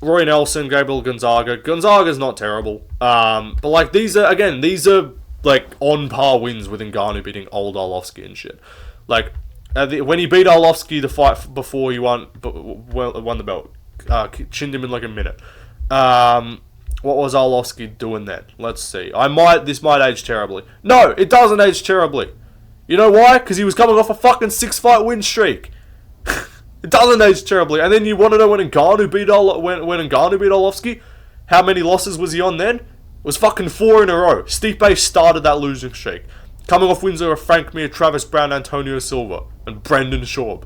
Roy Nelson, Gabriel Gonzaga. Gonzaga's not terrible. But like these are like on par wins with Ngannou beating old Arlovsky and shit. Like, when he beat Arlovsky the fight before he won the belt, chinned him in like a minute. What was Arlovsky doing then? Let's see. This might age terribly. No, it doesn't age terribly. You know why? Because he was coming off a fucking 6-fight win streak. It doesn't age terribly. And then you want to know when Ngannou beat Arlovsky? How many losses was he on then? It was fucking 4 in a row. Stipe started that losing streak. Coming off wins over Frank Mir, Travis Brown, Antonio Silva, and Brendan Schaub.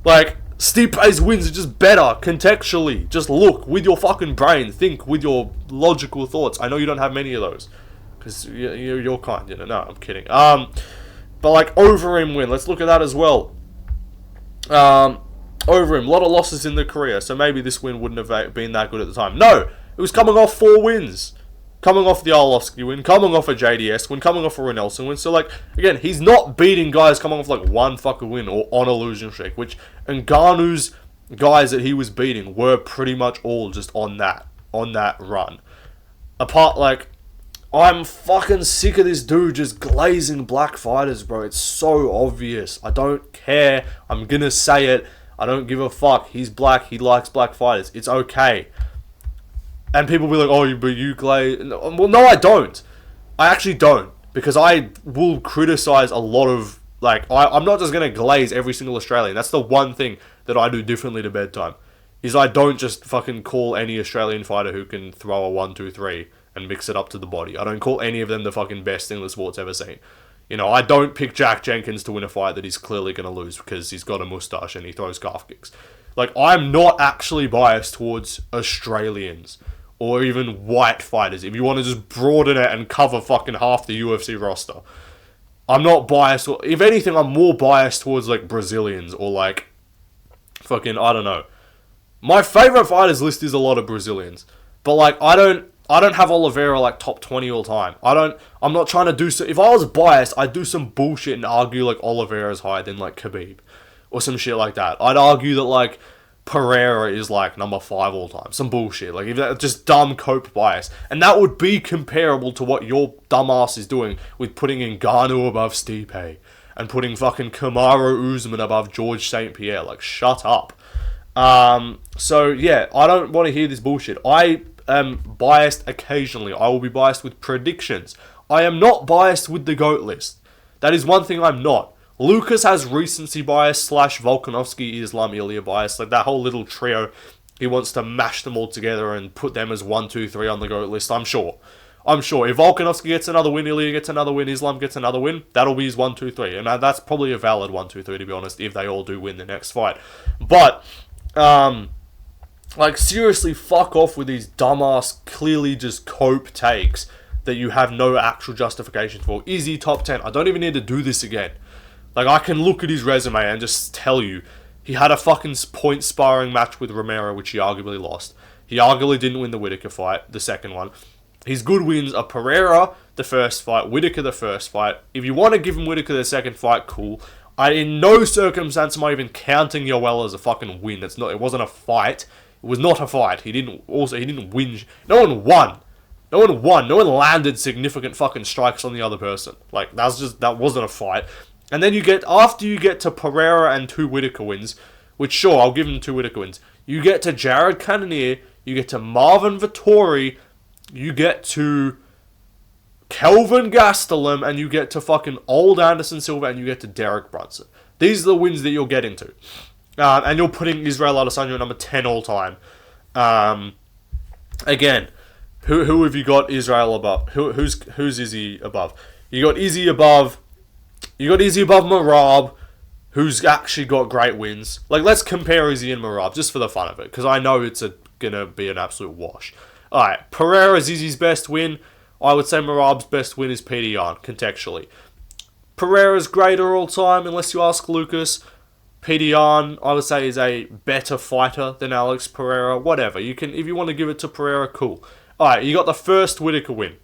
Like, Stipe's wins are just better, contextually. Just look with your fucking brain. Think with your logical thoughts. I know you don't have many of those. Because you're kind, No, I'm kidding. But like, Overeem win. Let's look at that as well. Overeem, a lot of losses in the career. So maybe this win wouldn't have been that good at the time. No, it was coming off 4 wins. Coming off the Arlovsky win, coming off a JDS win, coming off a Roy Nelson win. So, like, again, he's not beating guys coming off, like, 1 fucking win or on a losing streak, which Ngannou's guys that he was beating were pretty much all just on that run. Apart, like, I'm fucking sick of this dude just glazing black fighters, bro. It's so obvious. I don't care. I'm gonna say it. I don't give a fuck. He's black. He likes black fighters. It's okay. And people will be like, oh, but you glaze... Well, no, I don't. I actually don't. Because I will criticize a lot of... Like, I'm not just going to glaze every single Australian. That's the one thing that I do differently to Bedtime. Is I don't just fucking call any Australian fighter who can throw a 1-2-3 and mix it up to the body. I don't call any of them the fucking best thing the sport's ever seen. You know, I don't pick Jack Jenkins to win a fight that he's clearly going to lose because he's got a moustache and he throws calf kicks. Like, I'm not actually biased towards Australians or even white fighters. If you want to just broaden it and cover fucking half the UFC roster. I'm not biased. If anything, I'm more biased towards, like, Brazilians or, like, fucking, I don't know. My favourite fighters list is a lot of Brazilians. But, like, I don't have Oliveira, like, top 20 all time. I'm not trying to do so. If I was biased, I'd do some bullshit and argue, like, Oliveira's higher than, like, Khabib. Or some shit like that. I'd argue that, like, Pereira is, like, number 5 all time. Some bullshit. Like, if that's just dumb cope bias. And that would be comparable to what your dumbass is doing with putting Ngannou above Stipe. And putting fucking Kamaru Usman above George St. Pierre. Like, shut up. So, yeah, I don't want to hear this bullshit. I am biased occasionally. I will be biased with predictions. I am not biased with the GOAT list. That is one thing I'm not. Lucas has recency bias / Volkanovski, Islam, Ilya bias. Like, that whole little trio, he wants to mash them all together and put them as 1, 2, 3 on the GOAT list, I'm sure. If Volkanovski gets another win, Ilya gets another win, Islam gets another win, that'll be his 1, 2, 3. And that's probably a valid 1, 2, 3, to be honest, if they all do win the next fight. But, like, seriously, fuck off with these dumbass, clearly just cope takes that you have no actual justification for. Is he top 10? I don't even need to do this again. Like, I can look at his resume and just tell you, he had a fucking point sparring match with Romero, which he arguably lost. He arguably didn't win the Whittaker fight, the second one. His good wins are Pereira, the first fight, Whittaker, the first fight. If you want to give him Whittaker the second fight, cool. In no circumstance am I even counting Yoel as a fucking win. It wasn't a fight. It was not a fight. He didn't win. No one won. No one landed significant fucking strikes on the other person. Like, that wasn't a fight. And then after you get to Pereira and 2 Whittaker wins, which sure, I'll give him 2 Whittaker wins, you get to Jared Cannonier, you get to Marvin Vettori, you get to Kelvin Gastelum, and you get to fucking old Anderson Silva, and you get to Derek Brunson. These are the wins that you're getting to. And you're putting Israel Adesanya at number 10 all time. Again, who have you got Israel above? Who's Izzy above? You got Izzy above Merab, who's actually got great wins. Like, let's compare Izzy and Merab, just for the fun of it, because I know it's gonna be an absolute wash. Alright, Pereira's Izzy's best win. I would say Merab's best win is Peter Yan, contextually. Pereira's greater all time, unless you ask Lucas. Peter Yan, I would say, is a better fighter than Alex Pereira. Whatever, if you want to give it to Pereira, cool. Alright, you got the first Whittaker win.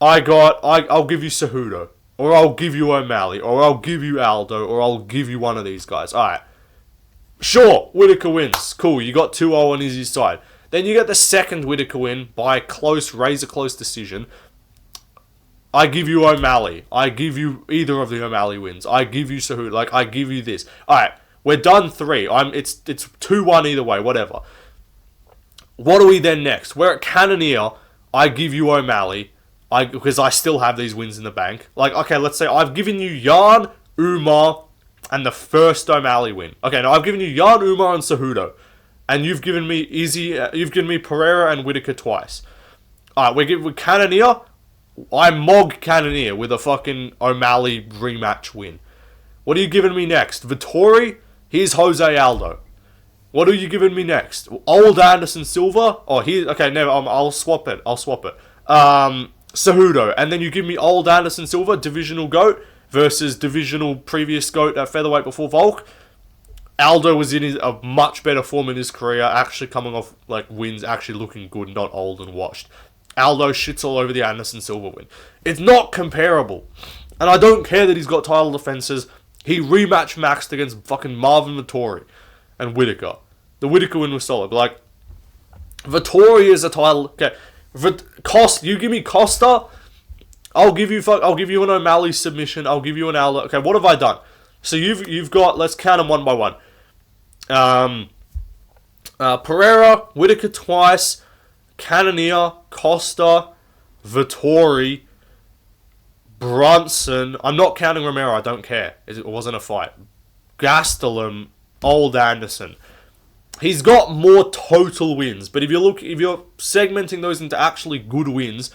I'll give you Cejudo. Or I'll give you O'Malley, or I'll give you Aldo, or I'll give you one of these guys. Alright. Sure, Whittaker wins. Cool, you got 2-0 on Izzy's side. Then you get the second Whittaker win by razor close decision. I give you O'Malley. I give you either of the O'Malley wins. I give you Cejudo. Like, I give you this. Alright, we're done 3. It's 2-1 either way, whatever. What are we then next? We're at Cannonier. I give you O'Malley. Because I still have these wins in the bank. Like, okay, let's say I've given you Yan, Umar, and the first O'Malley win. Okay, now I've given you Yan, Umar, and Cejudo. And you've given me Pereira and Whittaker twice. Alright, with Cannonier, I mog Cannonier with a fucking O'Malley rematch win. What are you giving me next? Vettori? Here's Jose Aldo. What are you giving me next? Old Anderson Silva? Okay, never, I'll swap it. Cejudo, and then you give me old Anderson Silva, divisional GOAT, versus divisional previous GOAT at featherweight before Volk. Aldo was in a much better form in his career, actually coming off like wins, actually looking good, not old and washed. Aldo shits all over the Anderson Silva win. It's not comparable. And I don't care that he's got title defenses. He rematch maxed against fucking Marvin Vettori and Whittaker. The Whittaker win was solid, but like, Vettori is a title... Okay, You give me Costa, I'll give you an O'Malley submission. I'll give you an Aldo. Okay, what have I done? So you've got, let's count them one by one. Pereira, Whittaker twice, Cannonier, Costa, Vittori, Brunson. I'm not counting Romero. I don't care. It wasn't a fight. Gastelum, Old Anderson. He's got more total wins, but if you're segmenting those into actually good wins,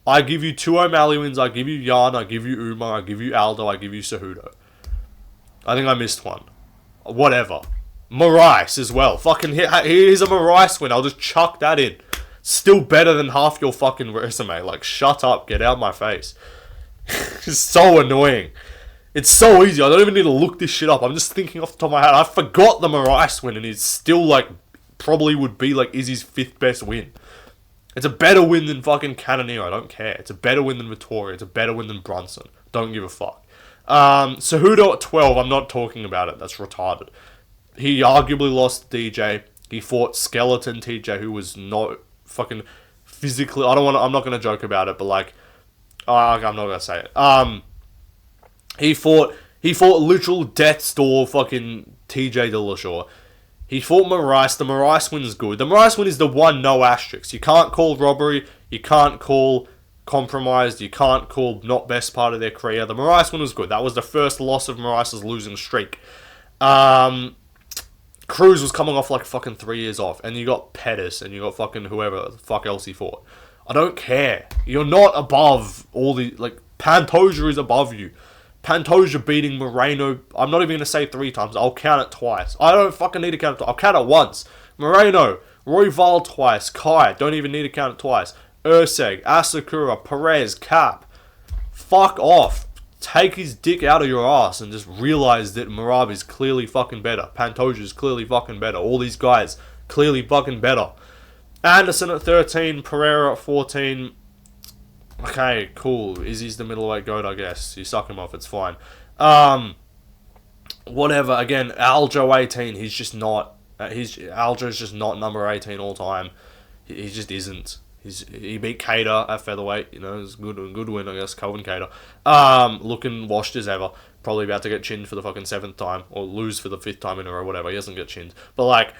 I give you 2 O'Malley wins, I give you Jan, I give you Umar, I give you Aldo, I give you Cejudo. I think I missed one. Whatever. Moraes as well. Fucking here's a Moraes win, I'll just chuck that in. Still better than half your fucking resume. Like, shut up, get out my face. It's so annoying. It's so easy. I don't even need to look this shit up. I'm just thinking off the top of my head. I forgot the Moraes win, and it's still, like, probably would be, like, Izzy's 5th best win. It's a better win than fucking Cannonier. I don't care. It's a better win than Vittori. It's a better win than Brunson. Don't give a fuck. Cejudo at 12, I'm not talking about it. That's retarded. He arguably lost DJ. He fought Skeleton TJ, who was not fucking physically... I'm not going to joke about it, but, like... I'm not going to say it. He fought literal death's door fucking TJ Dillashaw. He fought Moraes. The Moraes win is good. The Moraes win is the one no asterisks. You can't call robbery. You can't call compromised. You can't call not best part of their career. The Moraes win was good. That was the first loss of Moraes' losing streak. Cruz was coming off like fucking 3 years off. And you got Pettis and you got fucking whoever the fuck else he fought. I don't care. You're not above all the... Like, Pantoja is above you. Pantoja beating Moreno, I'm not even going to say 3 times, I'll count it twice. I don't fucking need to count it twice, I'll count it once. Moreno, Royval twice, Kai, don't even need to count it twice. Urseg, Asakura, Perez, Cap. Fuck off. Take his dick out of your ass and just realize that Merab is clearly fucking better. Pantoja is clearly fucking better. All these guys, clearly fucking better. Anderson at 13, Pereira at 14... Okay, cool. Izzy's the middleweight goat, I guess. You suck him off, it's fine. Whatever. Again, Aljo 18, he's just not... Aljo's just not number 18 all time. He just isn't. He beat Cater at featherweight. You know, it's a good win, I guess. Calvin Cater. Looking washed as ever. Probably about to get chinned for the fucking 7th time. Or lose for the 5th time in a row, whatever. He doesn't get chinned. But, like,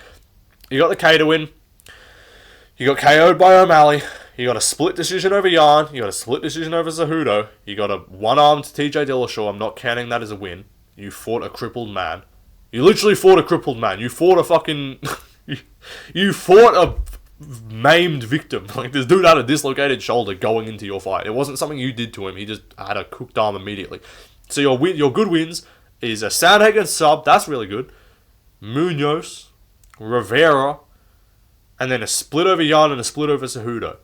you got the Cater win. You got KO'd by O'Malley. You got a split decision over Yarn. You got a split decision over Cejudo. You got a one-armed TJ Dillashaw. I'm not counting that as a win. You fought a crippled man. You literally fought a crippled man. You fought a fucking... you fought a maimed victim. Like, this dude had a dislocated shoulder going into your fight. It wasn't something you did to him. He just had a cooked arm immediately. So your good wins is a Sandhagen sub. That's really good. Munoz. Rivera. And then a split over Yarn and a split over Cejudo.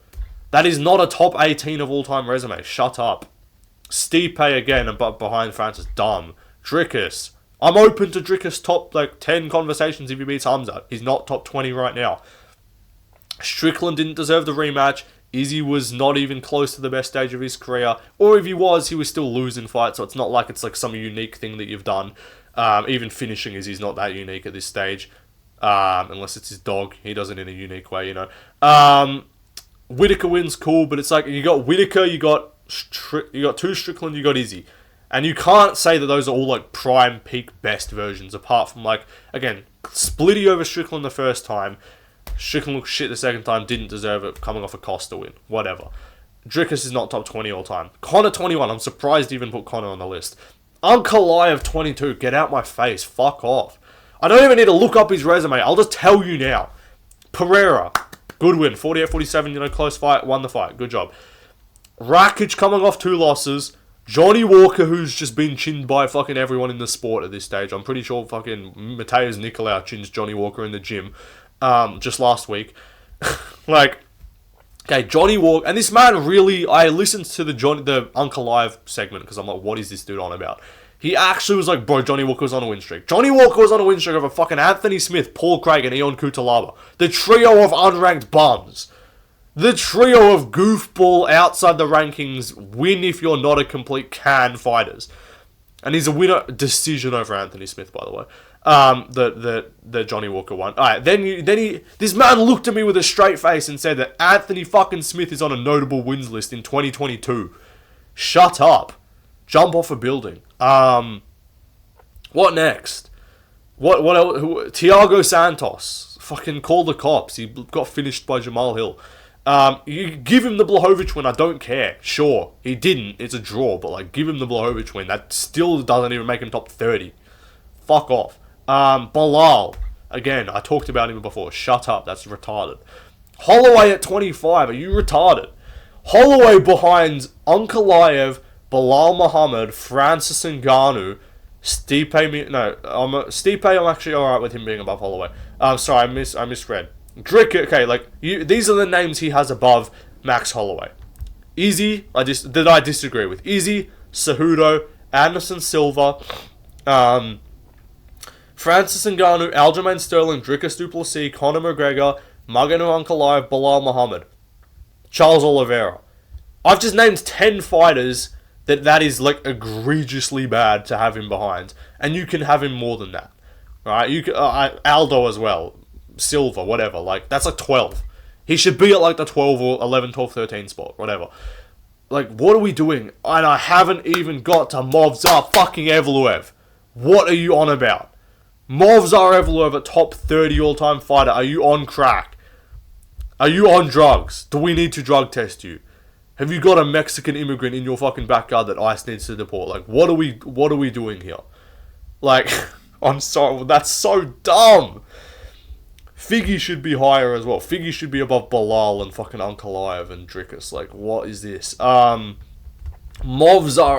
That is not a top 18 of all-time resume. Shut up. Stipe again, but behind Francis. Dumb. Drickus. I'm open to Drickus top 10 conversations if he beats Hamza. He's not top 20 right now. Strickland didn't deserve the rematch. Izzy was not even close to the best stage of his career. Or if he was still losing fights. So it's not like it's like some unique thing that you've done. Even finishing Izzy's not that unique at this stage. Unless it's his dog. He does it in a unique way, you know. Whittaker wins, cool, but it's like, you got Whittaker, you got 2 Strickland, you got Izzy. And you can't say that those are all, like, prime, peak, best versions, apart from, like, again, Splitty over Strickland the first time. Strickland looked shit the second time, didn't deserve it, coming off a Costa win. Whatever. Drickus is not top 20 all time. Connor 21, I'm surprised he even put Connor on the list. Okoye 22, get out my face, fuck off. I don't even need to look up his resume, I'll just tell you now. Pereira, good win, 48-47, you know, close fight, won the fight, good job. Rakic coming off 2 losses. Johnny Walker, who's just been chinned by fucking everyone in the sport at this stage. I'm pretty sure fucking Mateus Nicolau chins Johnny Walker in the gym just last week. Like, okay, Johnny Walker, and this man really, I listened to the Uncle Live segment because I'm like, what is this dude on about? He actually was like, bro, Johnny Walker was on a win streak. Johnny Walker was on a win streak over fucking Anthony Smith, Paul Craig, and Ion Kutalaba. The trio of unranked bums. The trio of goofball outside the rankings win if you're not a complete can fighters. And he's a winner decision over Anthony Smith, by the way. The Johnny Walker one. Alright, this man looked at me with a straight face and said that Anthony fucking Smith is on a notable wins list in 2022. Shut up. Jump off a building. What next? What else? Thiago Santos. Fucking call the cops. He got finished by Jamal Hill. You give him the Blachowicz win, I don't care. Sure, he didn't. It's a draw, but like, give him the Blachowicz win. That still doesn't even make him top 30. Fuck off. Bilal. Again, I talked about him before. Shut up. That's retarded. Holloway at 25. Are you retarded? Holloway behind Ankalaev, Bilal Muhammad, Francis Ngannou, Stipe. Stipe. I'm actually alright with him being above Holloway. Sorry, I misread. Drick. Okay, like these are the names he has above Max Holloway. Izzy. I disagree with Izzy, Cejudo, Anderson Silva, Francis Ngannou, Aljamain Sterling, Dricus du Plessis, Conor McGregor, Maganu Ankalaev, Bilal Muhammad, Charles Oliveira. I've just named 10 fighters that is like egregiously bad to have him behind, and you can have him more than that, right? You can, Aldo as well, Silva, whatever. Like that's like 12. He should be at like the 12 or 11, 12, 13 spot, whatever. Like, what are we doing? And I haven't even got to Movsar fucking Evloev. What are you on about? Movsar Evloev, a top 30 all-time fighter. Are you on crack? Are you on drugs? Do we need to drug test you? Have you got a Mexican immigrant in your fucking backyard that ICE needs to deport? Like, what are we doing here? Like, I'm sorry, that's so dumb. Figgy should be higher as well. Figgy should be above Bilal and fucking Ankalaev and Dricus. Like, what is this? Movsar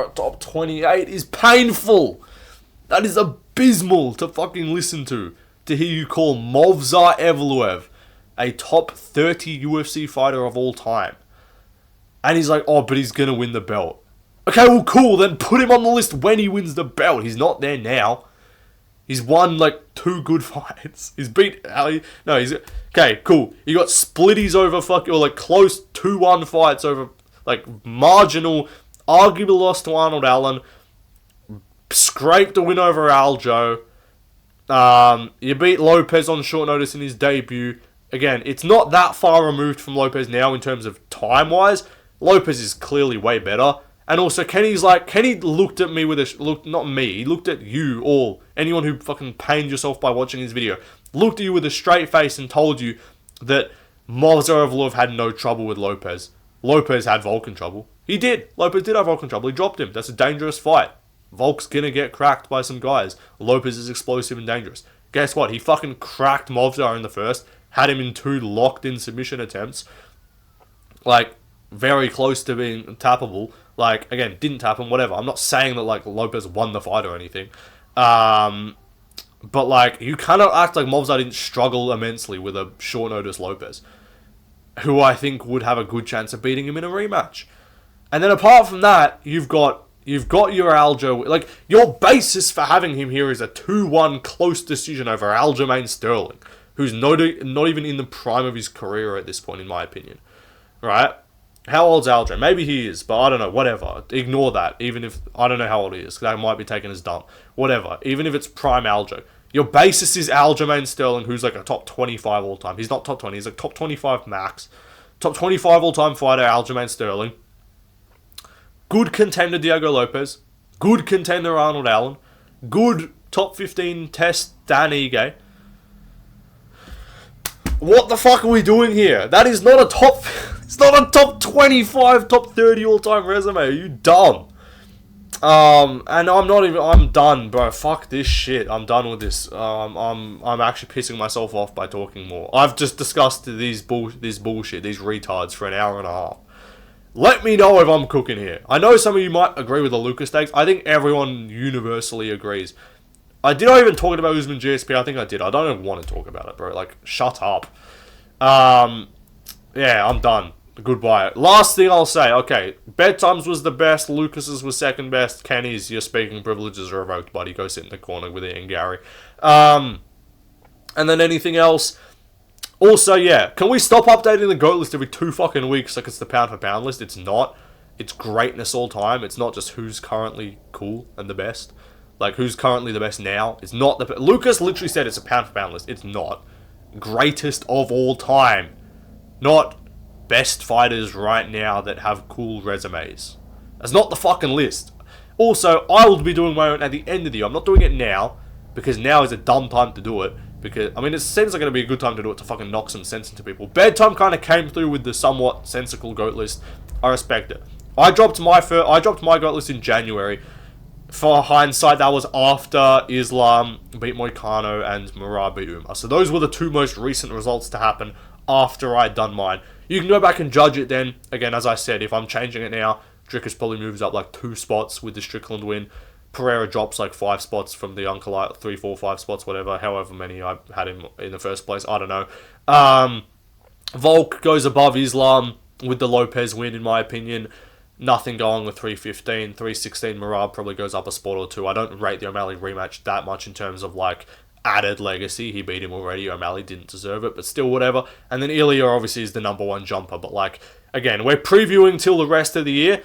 at top 28 is painful. That is abysmal to fucking listen to. To hear you call Movsar Evloev a top 30 UFC fighter of all time. And he's like, oh, but he's going to win the belt. Okay, well, cool. Then put him on the list when he wins the belt. He's not there now. He's won, like, 2 good fights. He's beat Ali. No, he's... Okay, cool. You got splitties over fucking... Or, like, close 2-1 fights over, like, marginal... Arguably lost to Arnold Allen. Scraped a win over Aljo. You beat Lopez on short notice in his debut. Again, it's not that far removed from Lopez now in terms of time-wise. Lopez is clearly way better. And also, Kenny looked at me with not me, he looked at you all, anyone who fucking pained yourself by watching his video, looked at you with a straight face and told you that Movsar Evloev had no trouble with Lopez. Lopez had Volkan trouble. He did. Lopez did have Volkan trouble. He dropped him. That's a dangerous fight. Volk's gonna get cracked by some guys. Lopez is explosive and dangerous. Guess what? He fucking cracked Movsar in the first, had him in 2 locked-in submission attempts. Like, very close to being tappable. Like, again, didn't tap him, whatever. I'm not saying that, like, Lopez won the fight or anything. But, like, you cannot act like Movsar didn't struggle immensely with a short-notice Lopez, who I think would have a good chance of beating him in a rematch. And then apart from that, you've got your Aljo. Like, your basis for having him here is a 2-1 close decision over Aljamain Sterling, who's not even in the prime of his career at this point, in my opinion. Right? How old's Aljo? Maybe he is, but I don't know. Whatever. Ignore that. Even if... I don't know how old he is. That might be taken as dumb. Whatever. Even if it's prime Aljo. Your basis is Aljamain Sterling, who's like a top 25 all-time. He's not top 20. He's like top 25 max. Top 25 all-time fighter, Aljamain Sterling. Good contender, Diego Lopez. Good contender, Arnold Allen. Good top 15 test, Dan Ige. What the fuck are we doing here? That is not a top... It's not a top 25, top 30 all-time resume. Are you dumb? And I'm done, bro. Fuck this shit. I'm done with this. I'm actually pissing myself off by talking more. I've just discussed this bullshit, these retards for an hour and a half. Let me know if I'm cooking here. I know some of you might agree with the Lucas takes. I think everyone universally agrees. Did I even talk about Usman GSP? I think I did. I don't even want to talk about it, bro. Like, shut up. Yeah, I'm done. Goodbye. Last thing I'll say, okay, Bedtimes was the best, Lucas's was second best, Kenny's, your speaking privileges are revoked, buddy, go sit in the corner with Ian Gary. And then anything else? Also, yeah, can we stop updating the GOAT list every 2 fucking weeks like it's the pound for pound list? It's not. It's greatness all time. It's not just who's currently cool and the best. like who's currently the best now. It's not the... Lucas literally said it's a pound for pound list. It's not. Greatest of all time. Not best fighters right now that have cool resumes. That's not the fucking list. Also, I will be doing my own at the end of the year. I'm not doing it now, because now is a dumb time to do it. Because, I mean, it seems like going to be a good time to do it to fucking knock some sense into people. Bedtime kind of came through with the somewhat sensical GOAT list. I respect it. I dropped my GOAT list in January. For hindsight, that was after Islam beat Moicano and Murad beat Umar. So those were the two most recent results to happen after I'd done mine. You can go back and judge it then. Again, as I said, if I'm changing it now, Drickus probably moves up like 2 spots with the Strickland win. Pereira drops like 5 spots from the Uncle, 3, 4, 5 spots, whatever, however many I had him in the first place. I don't know. Volk goes above Islam with the Lopez win, in my opinion. Nothing going with 315. 316, Murad probably goes up a spot or 2. I don't rate the O'Malley rematch that much in terms of like added legacy. He beat him already. O'Malley didn't deserve it, but still whatever. And then Ilya obviously is the number 1 jumper. But like, again, we're previewing till the rest of the year.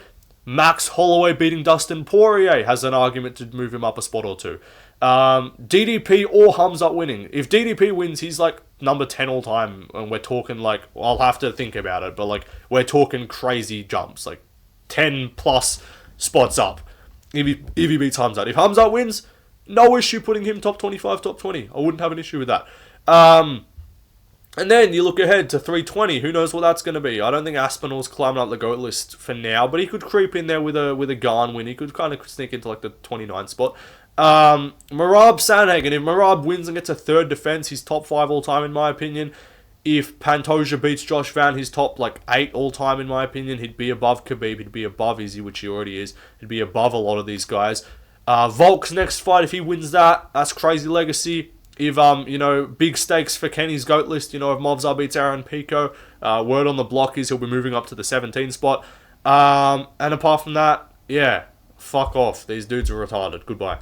Max Holloway beating Dustin Poirier has an argument to move him up a spot or 2. DDP or Hamzat winning. If DDP wins, he's like number 10 all time. And we're talking like, I'll have to think about it, but like, we're talking crazy jumps. Like 10 plus spots up if he beats Hamzat. If Hamzat wins, no issue putting him top 25, top 20. I wouldn't have an issue with that. And then you look ahead to 320. Who knows what that's going to be? I don't think Aspinall's climbing up the GOAT list for now, but he could creep in there with a Garn win. He could kind of sneak into like the 29 spot. Marab Sandhagen. If Marab wins and gets a 3rd defense, he's top 5 all time in my opinion. If Pantoja beats Josh Van, he's top like 8 all time in my opinion. He'd be above Khabib. He'd be above Izzy, which he already is. He'd be above a lot of these guys. Volk's next fight, if he wins that, that's crazy legacy. If, big stakes for Kenny's GOAT list, if Movzar beats Aaron Pico, word on the block is he'll be moving up to the 17 spot. And apart from that, yeah, fuck off. These dudes are retarded. Goodbye.